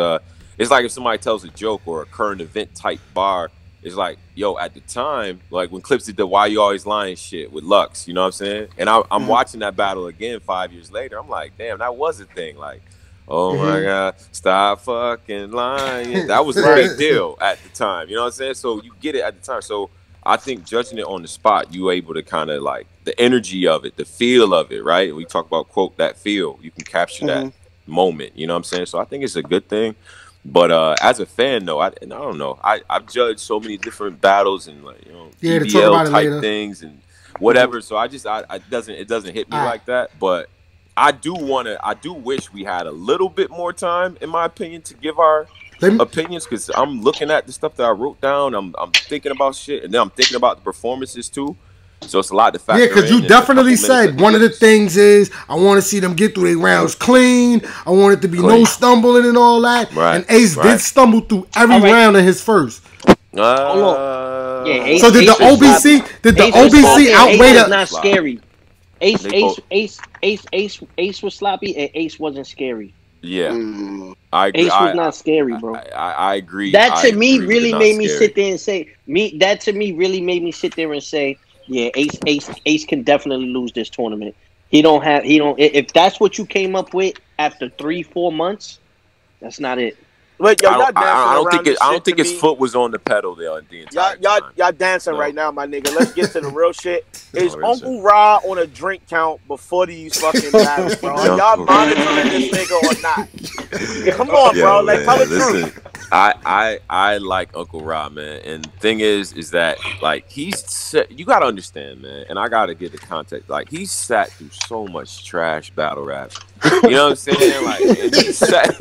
it's like if somebody tells a joke or a current event type bar, it's like, yo, at the time, like when Clips did the Why You Always Lying shit with Lux, you know what I'm saying? And I'm watching that battle again 5 years later. I'm like, damn, that was a thing. Like, oh my God, stop fucking lying. That was a big deal at the time. You know what I'm saying? So you get it at the time. So I think judging it on the spot, you able to kind of like the energy of it, the feel of it, right? We talk about, quote, that feel. You can capture that moment. You know what I'm saying? So I think it's a good thing. But as a fan, though, I don't know. I've judged so many different battles and like, BBL type things and whatever. So it doesn't hit me like that. But I do wish we had a little bit more time, in my opinion, to give our opinions, because I'm looking at the stuff that I wrote down. I'm thinking about shit, and then I'm thinking about the performances too. So it's a lot to factor in. Yeah, because you definitely said one of the things is I want to see them get through their rounds clean. I want it to be no stumbling and all that. Right. And Ace did stumble through every round in his first. Yeah, Ace, so did the OBC outweigh the? Not scary. Ace was sloppy and Ace wasn't scary. Yeah, I agree. Ace was not scary, bro. I agree. That to me really made me sit there and say, yeah, Ace can definitely lose this tournament. If that's what you came up with after 3-4 months, that's not it. Wait, yo, I don't think his foot was on the pedal there the entire time. Y'all dancing right now, my nigga. Let's get to the real shit. Is Uncle Ra on a drink count before these fucking battles, bro? Are y'all monitoring this nigga or not? Come on, bro. Like, tell the truth. I like Uncle Ra, man. And the thing is that, like, you got to understand, man, and I got to get the context. Like, he's sat through so much trash battle rap. You know what I'm saying? Like, and he sat...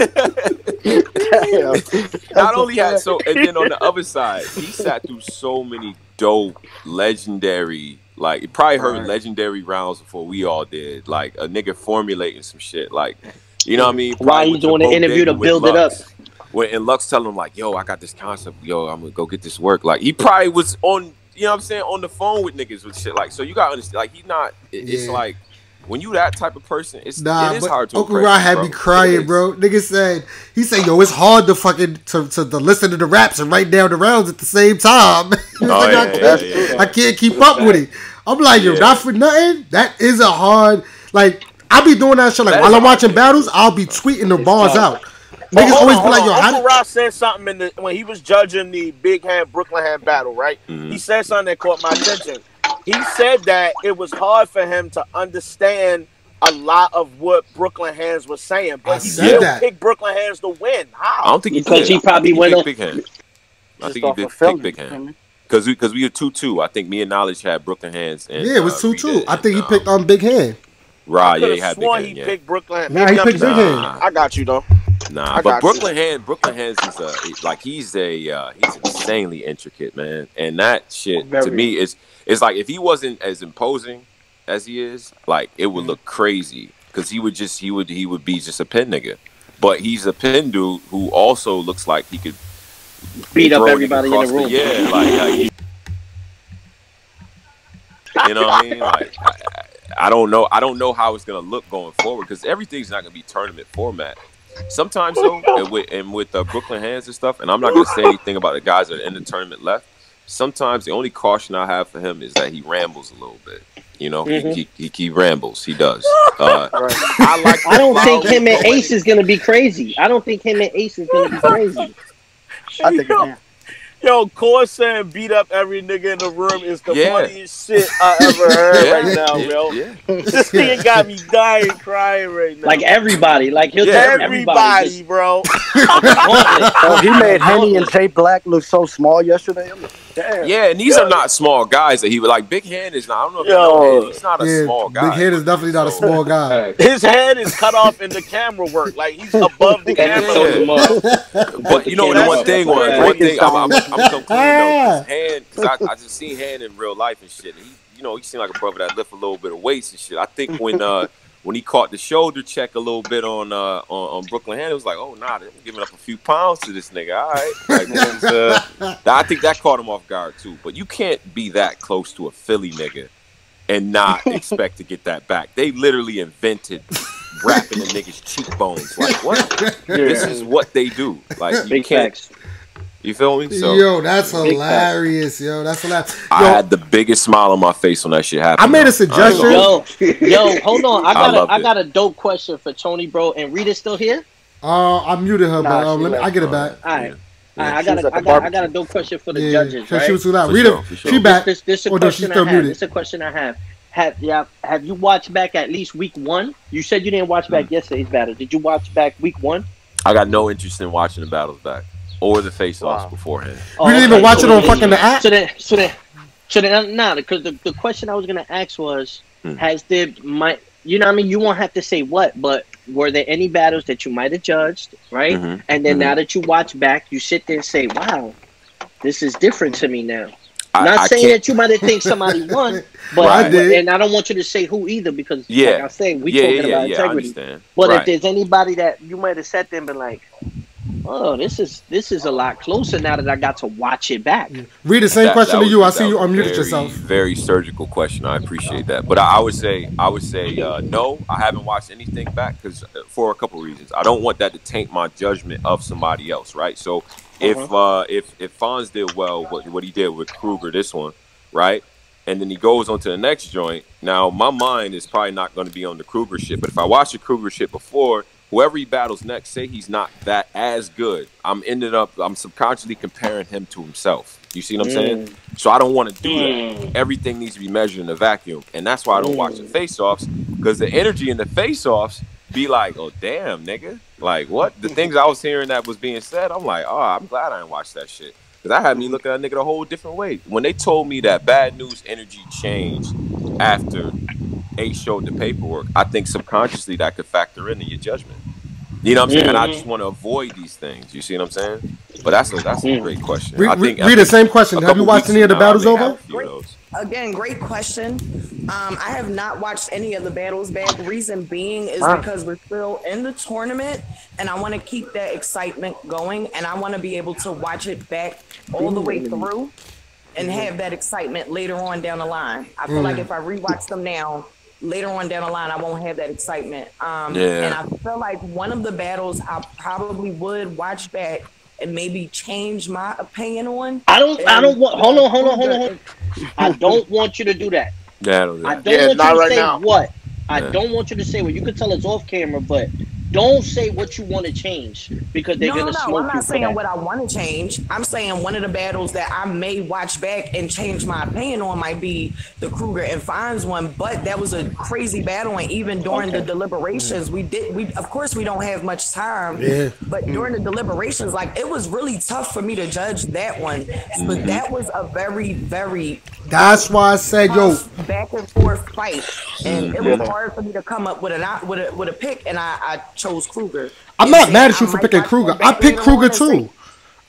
Not only had and then on the other side, he sat through so many dope, legendary, like, it probably heard legendary rounds before we all did. Like, a nigga formulating some shit. Like, you know what I mean? Why you doing an interview to build it up? And Lux telling him, like, yo, I got this concept. Yo, I'm going to go get this work. Like, he probably was on, you know what I'm saying, on the phone with niggas with shit. Like, so you got to understand, like, it's like, when you that type of person, it is hard to Uncle Ra had me crying, bro. He said, yo, it's hard to fucking to listen to the raps and write down the rounds at the same time. I can't keep up with it. I'm like, yo, not for nothing. That is a hard, like, I'll be doing that shit. Like, while I'm watching battles, I'll be tweeting the bars out. Niggas always be like, yo, Uncle Ra said something when he was judging the Big Hand Brooklyn Hand battle, right? He said something that caught my attention. He said that it was hard for him to understand a lot of what Brooklyn Hands was saying, but he still picked Brooklyn Hands to win. How? I don't think he probably went Big Hand. I think he did pick Big Hand. Because we were 2-2. I think me and Knowledge had Brooklyn Hands. And, it was 2-2. I think he picked on Big Hand. Right, yeah, he had Big Hand. He picked Brooklyn. Nah, he picked Big Hand. I got you though. Nah, but Brooklyn Hands is like he's insanely intricate, man. And that shit to me is like, if he wasn't as imposing as he is, like, it would look crazy, because he would be just a pen nigga. But he's a pen dude who also looks like he could beat up everybody in the room. You know what I mean? Like, I don't know how it's gonna look going forward, because everything's not gonna be tournament format. Sometimes though, and with Brooklyn Hands and stuff, and I'm not gonna say anything about the guys that are in the tournament left. Sometimes the only caution I have for him is that he rambles a little bit. You know, he rambles. He does. I don't think him and Ace is gonna be crazy. I think Yo, Corsair beat up every nigga in the room is the funniest shit I ever heard right now, yo. This nigga got me dying, crying right now. Like everybody, like he'll everybody, bro. He made Henny and Jay Black look so small yesterday. I'm like, damn. Yeah, and these are not small guys that he would like. Big Hand is not. I don't know if you know him. He's not a small guy. Big Hand is definitely not a small guy. His head is cut off in the camera work. Like, he's above the camera. But you know, the one thing I'm so clean though. Hand, cause I just seen Hand in real life and shit. He seemed like a brother that lift a little bit of weights and shit. I think when he caught the shoulder check a little bit on Brooklyn Hand, it was like, oh nah, they're giving up a few pounds to this nigga. All right, like, I think that caught him off guard too. But you can't be that close to a Philly nigga and not expect to get that back. They literally invented wrapping the niggas' cheekbones. Like, what? This is what they do. Like, you can't. You feel me? So, yo, that's hilarious. Yo, that's hilarious. I had the biggest smile on my face when that shit happened. I made a suggestion. Yo, hold on. I got a dope question for Tony, bro. And Rita's still here? I muted her, but I get it back. All right. I got a dope question for the judges. Right? She was too loud. Rita, she back. This a question I have. Have you watched back at least week 1? You said you didn't watch back yesterday's battle. Did you watch back week 1? I got no interest in watching the battles back or the face-offs beforehand. You didn't even watch it on fucking the app? Nah, because the question I was gonna ask was, has there you know what I mean? You won't have to say what, but were there any battles that you might have judged, right? And then now that you watch back, you sit there and say, wow, this is different to me now. Not saying that you might have think somebody won, but and I don't want you to say who either, because like I say, we talking about integrity. But if there's anybody that you might have sat there and been like, oh, this is a lot closer now that I got to watch it back. Read the same question to you. I see you unmuted yourself. Very surgical question. I appreciate that. But I would say no. I haven't watched anything back because for a couple reasons. I don't want that to taint my judgment of somebody else, right? So if Fonz did well, what he did with Kruger, this one, right? And then he goes on to the next joint. Now, my mind is probably not going to be on the Kruger shit. But if I watched the Kruger shit before, whoever he battles next, say he's not that as good, I'm subconsciously comparing him to himself. You see what I'm saying? So I don't want to do that. Everything needs to be measured in a vacuum. And that's why I don't watch the face-offs, because the energy in the face-offs be like, oh, damn, nigga. Like, what? The things I was hearing that was being said, I'm like, oh, I'm glad I didn't watch that shit. Because I had me look at a nigga a whole different way. When they told me that Bad News energy changed after Ace showed the paperwork, I think subconsciously that could factor into your judgment. You know what I'm saying? And I just want to avoid these things. You see what I'm saying? But that's a great question. Read the same question. Have you watched any of the battles over? Again, great question. I have not watched any of the battles back. Reason being is because we're still in the tournament, and I want to keep that excitement going, and I want to be able to watch it back all the way through and have that excitement later on down the line. I feel like if I rewatch them now, later on down the line, I won't have that excitement. And I feel like one of the battles I probably would watch back and maybe change my opinion on. I don't want. Hold on. I don't want you to do that. I don't want you to say what. I don't want you to say what. You can tell us off camera, but don't say what you want to change because they're gonna smoke you. I'm not saying what I want to change. I'm saying one of the battles that I may watch back and change my opinion on might be the Kruger and Fonz one. But that was a crazy battle, and even during the deliberations, we of course we don't have much time. But during the deliberations, like it was really tough for me to judge that one. But that was a very, very That's why I said, yo, back and forth fight, and it was hard for me to come up with a pick, and I chose Kruger. I'm not mad at you for picking Kruger. I picked Kruger too.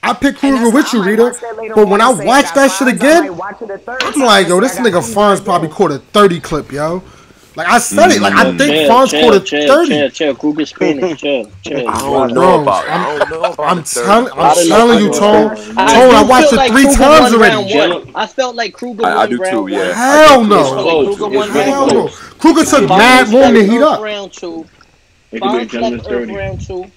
I picked Kruger with you, Rita. But when I watch that shit again, I'm like, yo, this nigga Fonz probably caught a 30 clip, yo. Like I said it, like I think Fonz caught a 30. Chill, Kruger's spinning. Chill. I don't know about it. I'm telling you, Tone. I watched it 3 times already. I felt like Kruger I do too, yeah. Hell no. Hell no. Kruger took mad long to heat up. Fonz left Earth round 2.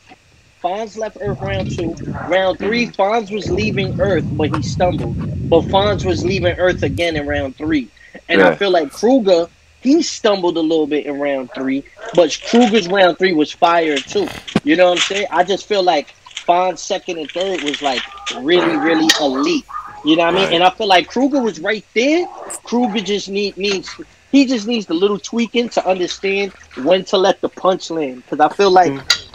Fonz left Earth round 2. Round 3, Fonz was leaving Earth, but he stumbled. But Fonz was leaving Earth again in round 3. And I feel like Kruger, he stumbled a little bit in round 3, but Kruger's round 3 was fire too. You know what I'm saying? I just feel like Fonz second and third was like really, really elite. You know what I mean? And I feel like Kruger was right there. Kruger just needs the little tweaking to understand when to let the punch land. Because I feel like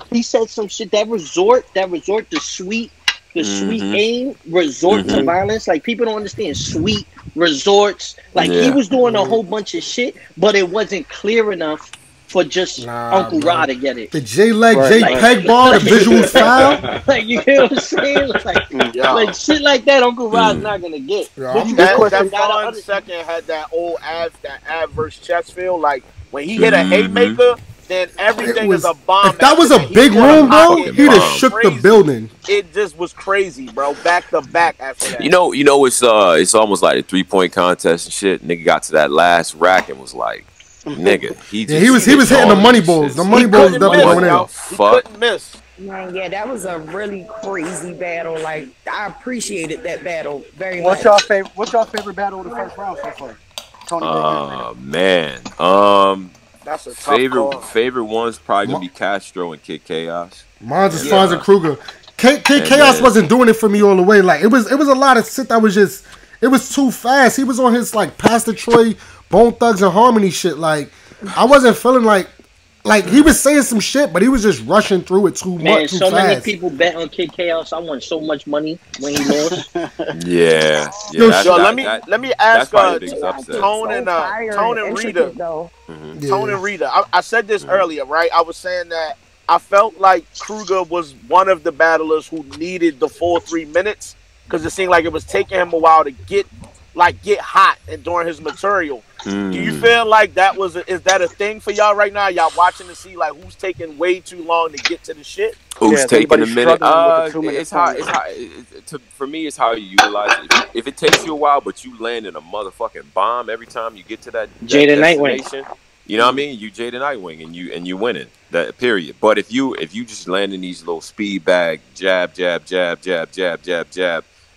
he said some shit. That resort to sweet aim, resort to violence. Like people don't understand sweet resorts. Like he was doing a whole bunch of shit, but it wasn't clear enough for just Uncle Rod to get it. The J-Leg, J-Peg bar, the visual style. Like, you know what I'm saying? Like shit like that, Uncle Rod's not going to get. That Fonz second had that old Av versus chest feel. Like, when he hit a haymaker, then everything is a bomb. If that was a big room, bro, he'd have shook the building. It just was crazy, bro. Back to back after that. You know, it's almost like a 3-point contest and shit. Nigga got to that last rack and was like, nigga, he was hitting the money balls. The money balls definitely went in. He couldn't miss. Man, yeah, that was a really crazy battle. Like, I appreciated that battle very much. What's your favorite battle of the first round so far? Man. That's a tough favorite one's probably gonna be Castro and Kid Chaos. Mine's is Fonz and Kruger. Kid Chaos wasn't doing it for me all the way. Like it was a lot of shit that was just, it was too fast. He was on his like Pastor Troy, Bone Thugs and Harmony shit. Like I wasn't feeling like he was saying some shit, but he was just rushing through it too much. Too fast. Many people bet on Kid Chaos. I won so much money when he lost. Yeah. Let me ask Tone and Reda. Tone and Reda. I said this earlier, right? I was saying that I felt like Kruger was one of the battlers who needed the full 3 minutes because it seemed like it was taking him a while to get like get hot and during his material. Do you feel like is that a thing for y'all right now? Y'all watching to see like who's taking way too long to get to the shit? Who's taking a minute? For me, it's how you utilize it. If it takes you a while, but you land in a motherfucking bomb every time you get to that destination, you know what I mean? You Jada Nightwing and you winning that period. But if you just land in these little speed bag jab,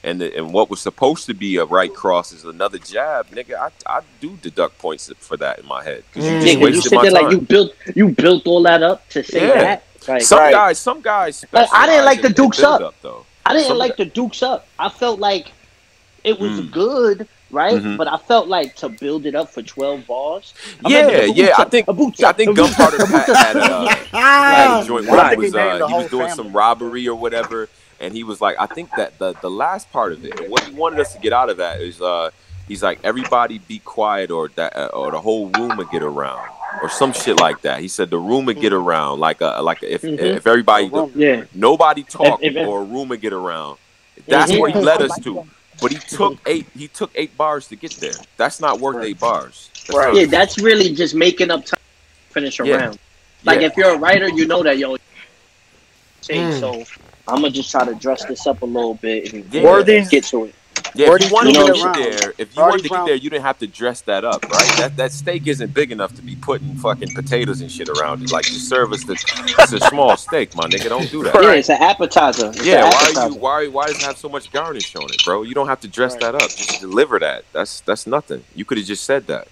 and what was supposed to be a right cross is another jab, nigga, I do deduct points for that in my head. Because you sit there like you built all that up to say that. Like, some guys. Like, I didn't like the Dukes up. Though. I didn't like the Dukes up. I felt like it was good, right? But I felt like to build it up for 12 bars. I think Gunpowder had a joint where he was doing some robbery or whatever. And he was like, I think that the last part of it, what he wanted us to get out of that is, he's like, everybody be quiet or the whole room would get around or some shit like that. He said the room would get around, if everybody, nobody talk or a room would get around. That's where he led us to. But he took 8 bars to get there. That's not worth 8 bars. That's really just making up time to finish a round. Like if you're a writer, you know that so I'm gonna just try to dress this up a little bit and get to it. Yeah, if you wanted to get there, you didn't have to dress that up, right? That steak isn't big enough to be putting fucking potatoes and shit around it. Like, just serve us it's a small steak, my nigga. Don't do that. Yeah, it's an appetizer. Why does it have so much garnish on it, bro? You don't have to dress that up. Just deliver that. That's nothing. You could have just said that.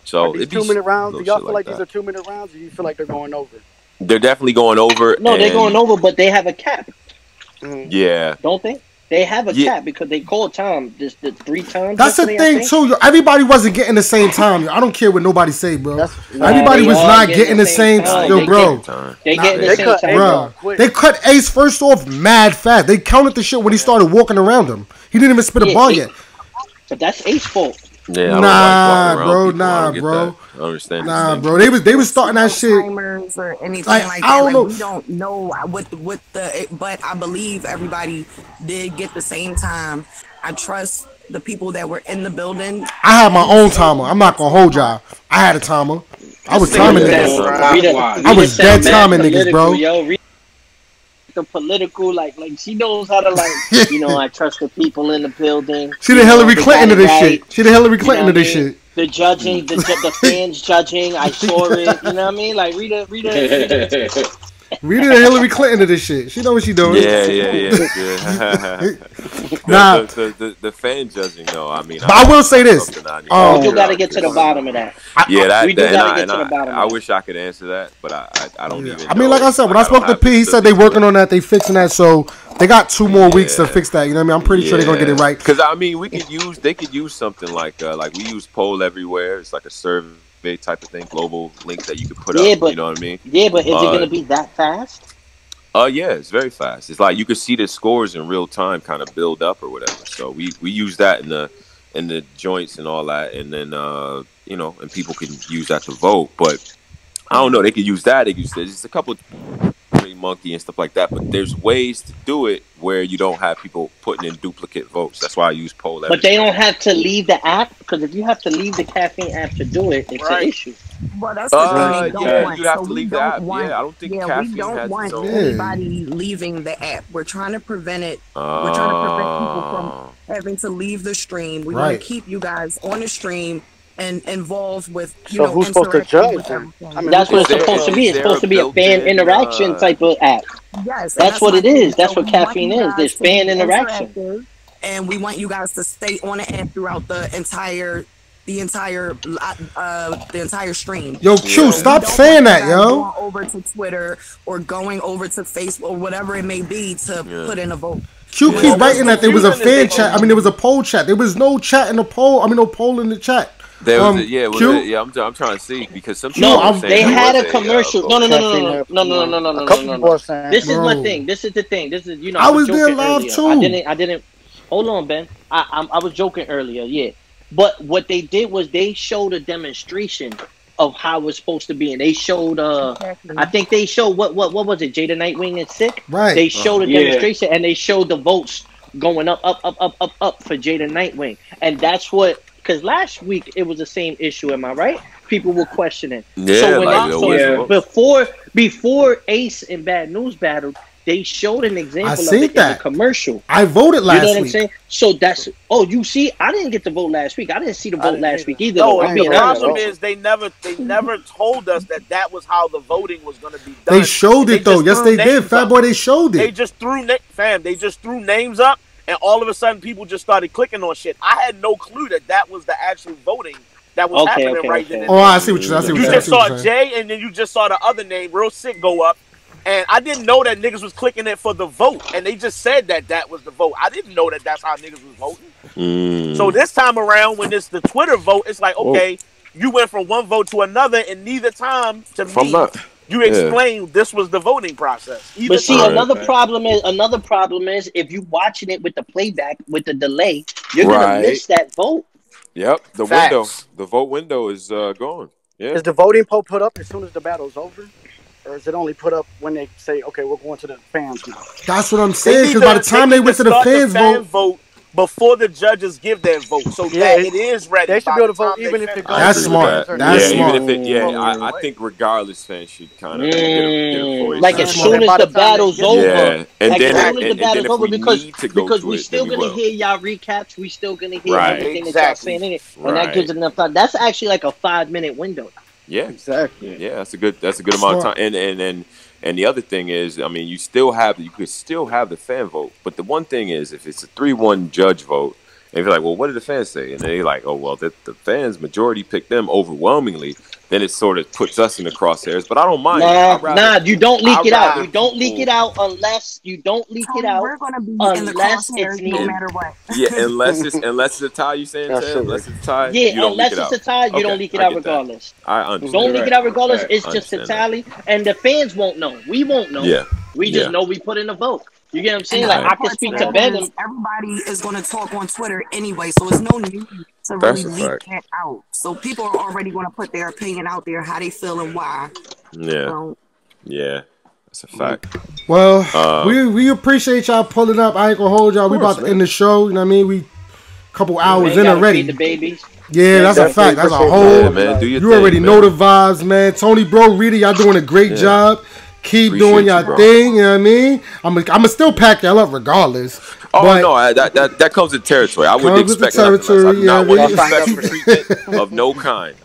So these 2-minute rounds. Do y'all feel like these are 2-minute rounds, or do you feel like they're going over? They're definitely going over. No, they're going over, but they have a cap. Yeah. Don't they? They have a cap because they call time the 3 times. That's the thing too. Yo. Everybody wasn't getting the same time. Yo. I don't care what nobody say, bro. Everybody was not getting the same time. Yo, bro. They cut Ace, bro. They cut Ace first off mad fast. They counted the shit when he started walking around him. He didn't even spit a bar yet. But that's Ace's fault. Yeah, bro. I don't understand. Bro. They was starting that shit. Or anything like that. I don't know. We don't know but I believe everybody did get the same time. I trust the people that were in the building. I had my own timer. I'm not gonna hold y'all. I had a timer. I was timing niggas. I was dead timing niggas, bro. The political, like she knows how to I trust the people in the building. She the Hillary Clinton of this shit. She the Hillary Clinton of this shit. The judging, the fans judging. I saw it. You know what I mean? Like Reda. Reda the Hillary Clinton of this shit. She know what she doing. Yeah. Nah. The fan judging though. I mean, but I will say this. We do got to get to the bottom of that. I wish I could answer that, but I don't even. I mean, like I said, when I spoke to P, he said they working on that. They fixing that, so they got 2 more weeks to fix that. You know what I mean? I'm pretty sure they're gonna get it right. Because I mean, they could use something like we use Poll Everywhere. It's like a survey type of thing, global link that you could put up. But, you know what I mean? Yeah, but is it gonna be that fast? Yeah, it's very fast. It's like you could see the scores in real time, kind of build up or whatever. So we use that in the joints and all that, and then and people can use that to vote. But I don't know, they could use that. They could use just a couple monkey and stuff like that. But there's ways to do it where you don't have people putting in duplicate votes. That's why I use Poll Everywhere. But they don't have to leave the app, because if you have to leave the caffeine app to do it, it's an issue. Well, that's the thing. You have to leave the app. I don't think caffeine we don't has want its own. anybody leaving the app. We're trying to prevent it. We're trying to prevent people from having to leave the stream. We want to keep you guys on the stream and involved with who's supposed to judge? I mean, that's what it's supposed to be. It's supposed to be a fan interaction type of app. Yes, that's what it is. That's what caffeine is. There's fan interaction, and we want you guys to stay on the app throughout the entire stream. Yo, Q, stop saying that, yo. Going over to Twitter or going over to Facebook or whatever it may be to put in a vote. Q keep writing that there was a fan chat. I mean, there was a poll chat. There was no chat in the poll. I mean, no poll in the chat. There was I'm trying to see because some they had a commercial. No. This is my thing. This is the thing. This is I was there live too. I didn't. Hold on, Ben. I was joking earlier. Yeah, but what they did was they showed a demonstration of how it was supposed to be, and they showed. I think they showed what was it? Jada Nightwing and Sick. Right. They showed a demonstration, and they showed the votes going up for Jada Nightwing. And that's what, because last week it was the same issue, am I right? People were questioning. Yeah, before Ace and Bad News battled, they showed an example of it in the commercial. I voted last week. You know what I'm saying? So that's you see, I didn't get to vote last week. I didn't see the vote last week either. No, the problem is they never told us that was how the voting was going to be done. They showed it though. Yes, they did. FATBOY, they showed it. They just threw names up, and all of a sudden people just started clicking on shit. I had no clue that was the actual voting that was happening right then. Oh, I see what you're saying. You just saw Jay, and then you just saw the other name, Real Sick, go up. And I didn't know that niggas was clicking it for the vote. And they just said that was the vote. I didn't know that that's how niggas was voting. So this time around, when it's the Twitter vote, it's like, okay, you went from one vote to another, and neither time to me, you explained this was the voting process. But see, another problem is if you watching it with the playback, with the delay, you're going to miss that vote. Yep, the vote window is gone. Yeah. Is the voting poll put up as soon as the battle's over? Or is it only put up when they say, okay, we're going to the fans now? That's what I'm saying, because by the time they went to the fans vote before the judges give their vote, so that it is ready. They should be able to vote even if it goes. That's smart. That's smart. Even if I think regardless, fans should kind of get a voice. Like as soon as the battle's over, and then because we still gonna hear y'all recaps, we still gonna hear everything that y'all saying in it, and that gives enough time. That's actually like a 5-minute window. Yeah, exactly. Yeah, that's a good amount of time. And the other thing is, I mean, you could still have the fan vote, but the one thing is, if it's a 3-1 judge vote, and you're like, well, what did the fans say? And they're like, oh, well, the fans majority picked them overwhelmingly. Then it sort of puts us in the crosshairs. But I don't mind. You don't leak it out. You don't leak it out unless you don't leak it out. We're gonna be in the crosshairs no matter what. Yeah, unless it's a tie. You saying unless it's a tie? Yeah, unless it's a tie, you don't leak it out regardless. I understand. Don't leak it out regardless. It's just a tally, and the fans won't know. We won't know. Yeah, we just know we put in a vote. You get what I'm saying? Like I can speak to Ben. Everybody is going to talk on Twitter anyway, so it's no need to really leak that out. So people are already going to put their opinion out there, how they feel and why. Yeah, yeah, that's a fact. Well, we appreciate y'all pulling up. I ain't gonna hold y'all. We about to end the show. You know what I mean? We a couple hours in already. The babies. Yeah, that's a fact. That's a whole. Man, you already know the vibes, man. Tony, bro, Reda, y'all doing a great job. Keep doing your thing, you know what I mean? I'm gonna still pack y'all up regardless. Oh no, that comes with territory. I wouldn't expect territory. I'm not special treatment of no kind.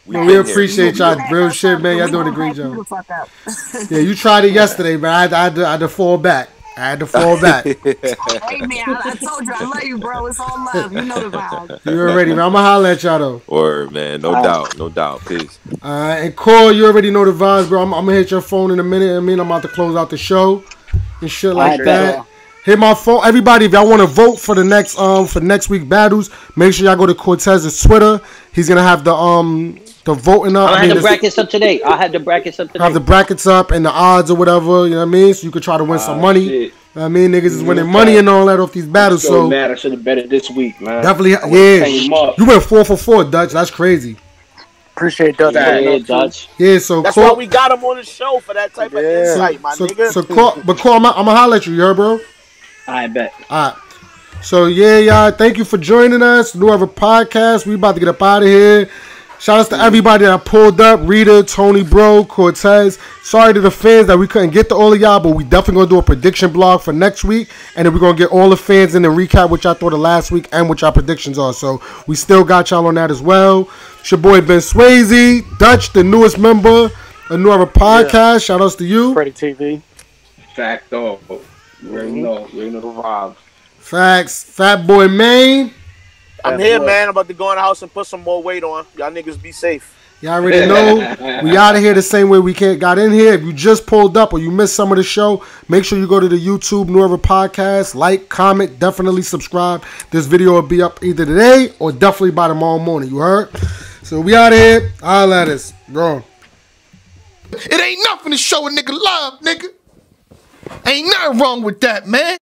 We appreciate y'all, real shit, man. Y'all doing a great job. Yeah, you tried it yesterday, man. I had to fall back. Hey man, I told you I love you, bro. It's all love. You know the vibe. You already, man. I'm gonna holler at y'all though. Word, man. No doubt. Peace. And Cole, you already know the vibes, bro. I'm gonna hit your phone in a minute. I mean, I'm about to close out the show and shit like that. Hit my phone, everybody. If y'all want to vote for the next week battles, make sure y'all go to Cortez's Twitter. He's gonna have the voting up. I had the brackets up today. I have the brackets up and the odds or whatever. You know what I mean? So you could try to win some money. Shit. You know what I mean, niggas is winning money and all that off these battles. So mad. I should have betted this week, man. Definitely, yeah. You went 4 for 4, Dutch. That's crazy. Appreciate Dutch. Dutch. Yeah, so that's why we got him on the show for that type of insight, my nigga. So Cole, I'm gonna holler at you, you heard, bro? I bet. All right. So yeah, y'all. Thank you for joining us. New Ever Podcast. We about to get up out of here. Shout out to everybody that pulled up. Reda, Tony, bro, Cortez. Sorry to the fans that we couldn't get to all of y'all, but we definitely going to do a prediction blog for next week. And then we're going to get all the fans in and recap what y'all thought of last week and what y'all predictions are. So we still got y'all on that as well. It's your boy Ben Swayze. Dutch, the newest member of New Ever Podcast. Yeah. Shout outs to you. Freddie TV. Fact though. You already know the vibe. Facts. FATBOY Maine. I'm here, man. I'm about to go in the house and put some more weight on. Y'all niggas be safe. Y'all already know. We out of here the same way we got in here. If you just pulled up or you missed some of the show, make sure you go to the YouTube New Ever Podcast. Like, comment, definitely subscribe. This video will be up either today or definitely by tomorrow morning. You heard? So we out of here. Holla at us. Bro. It ain't nothing to show a nigga love, nigga. Ain't nothing wrong with that, man.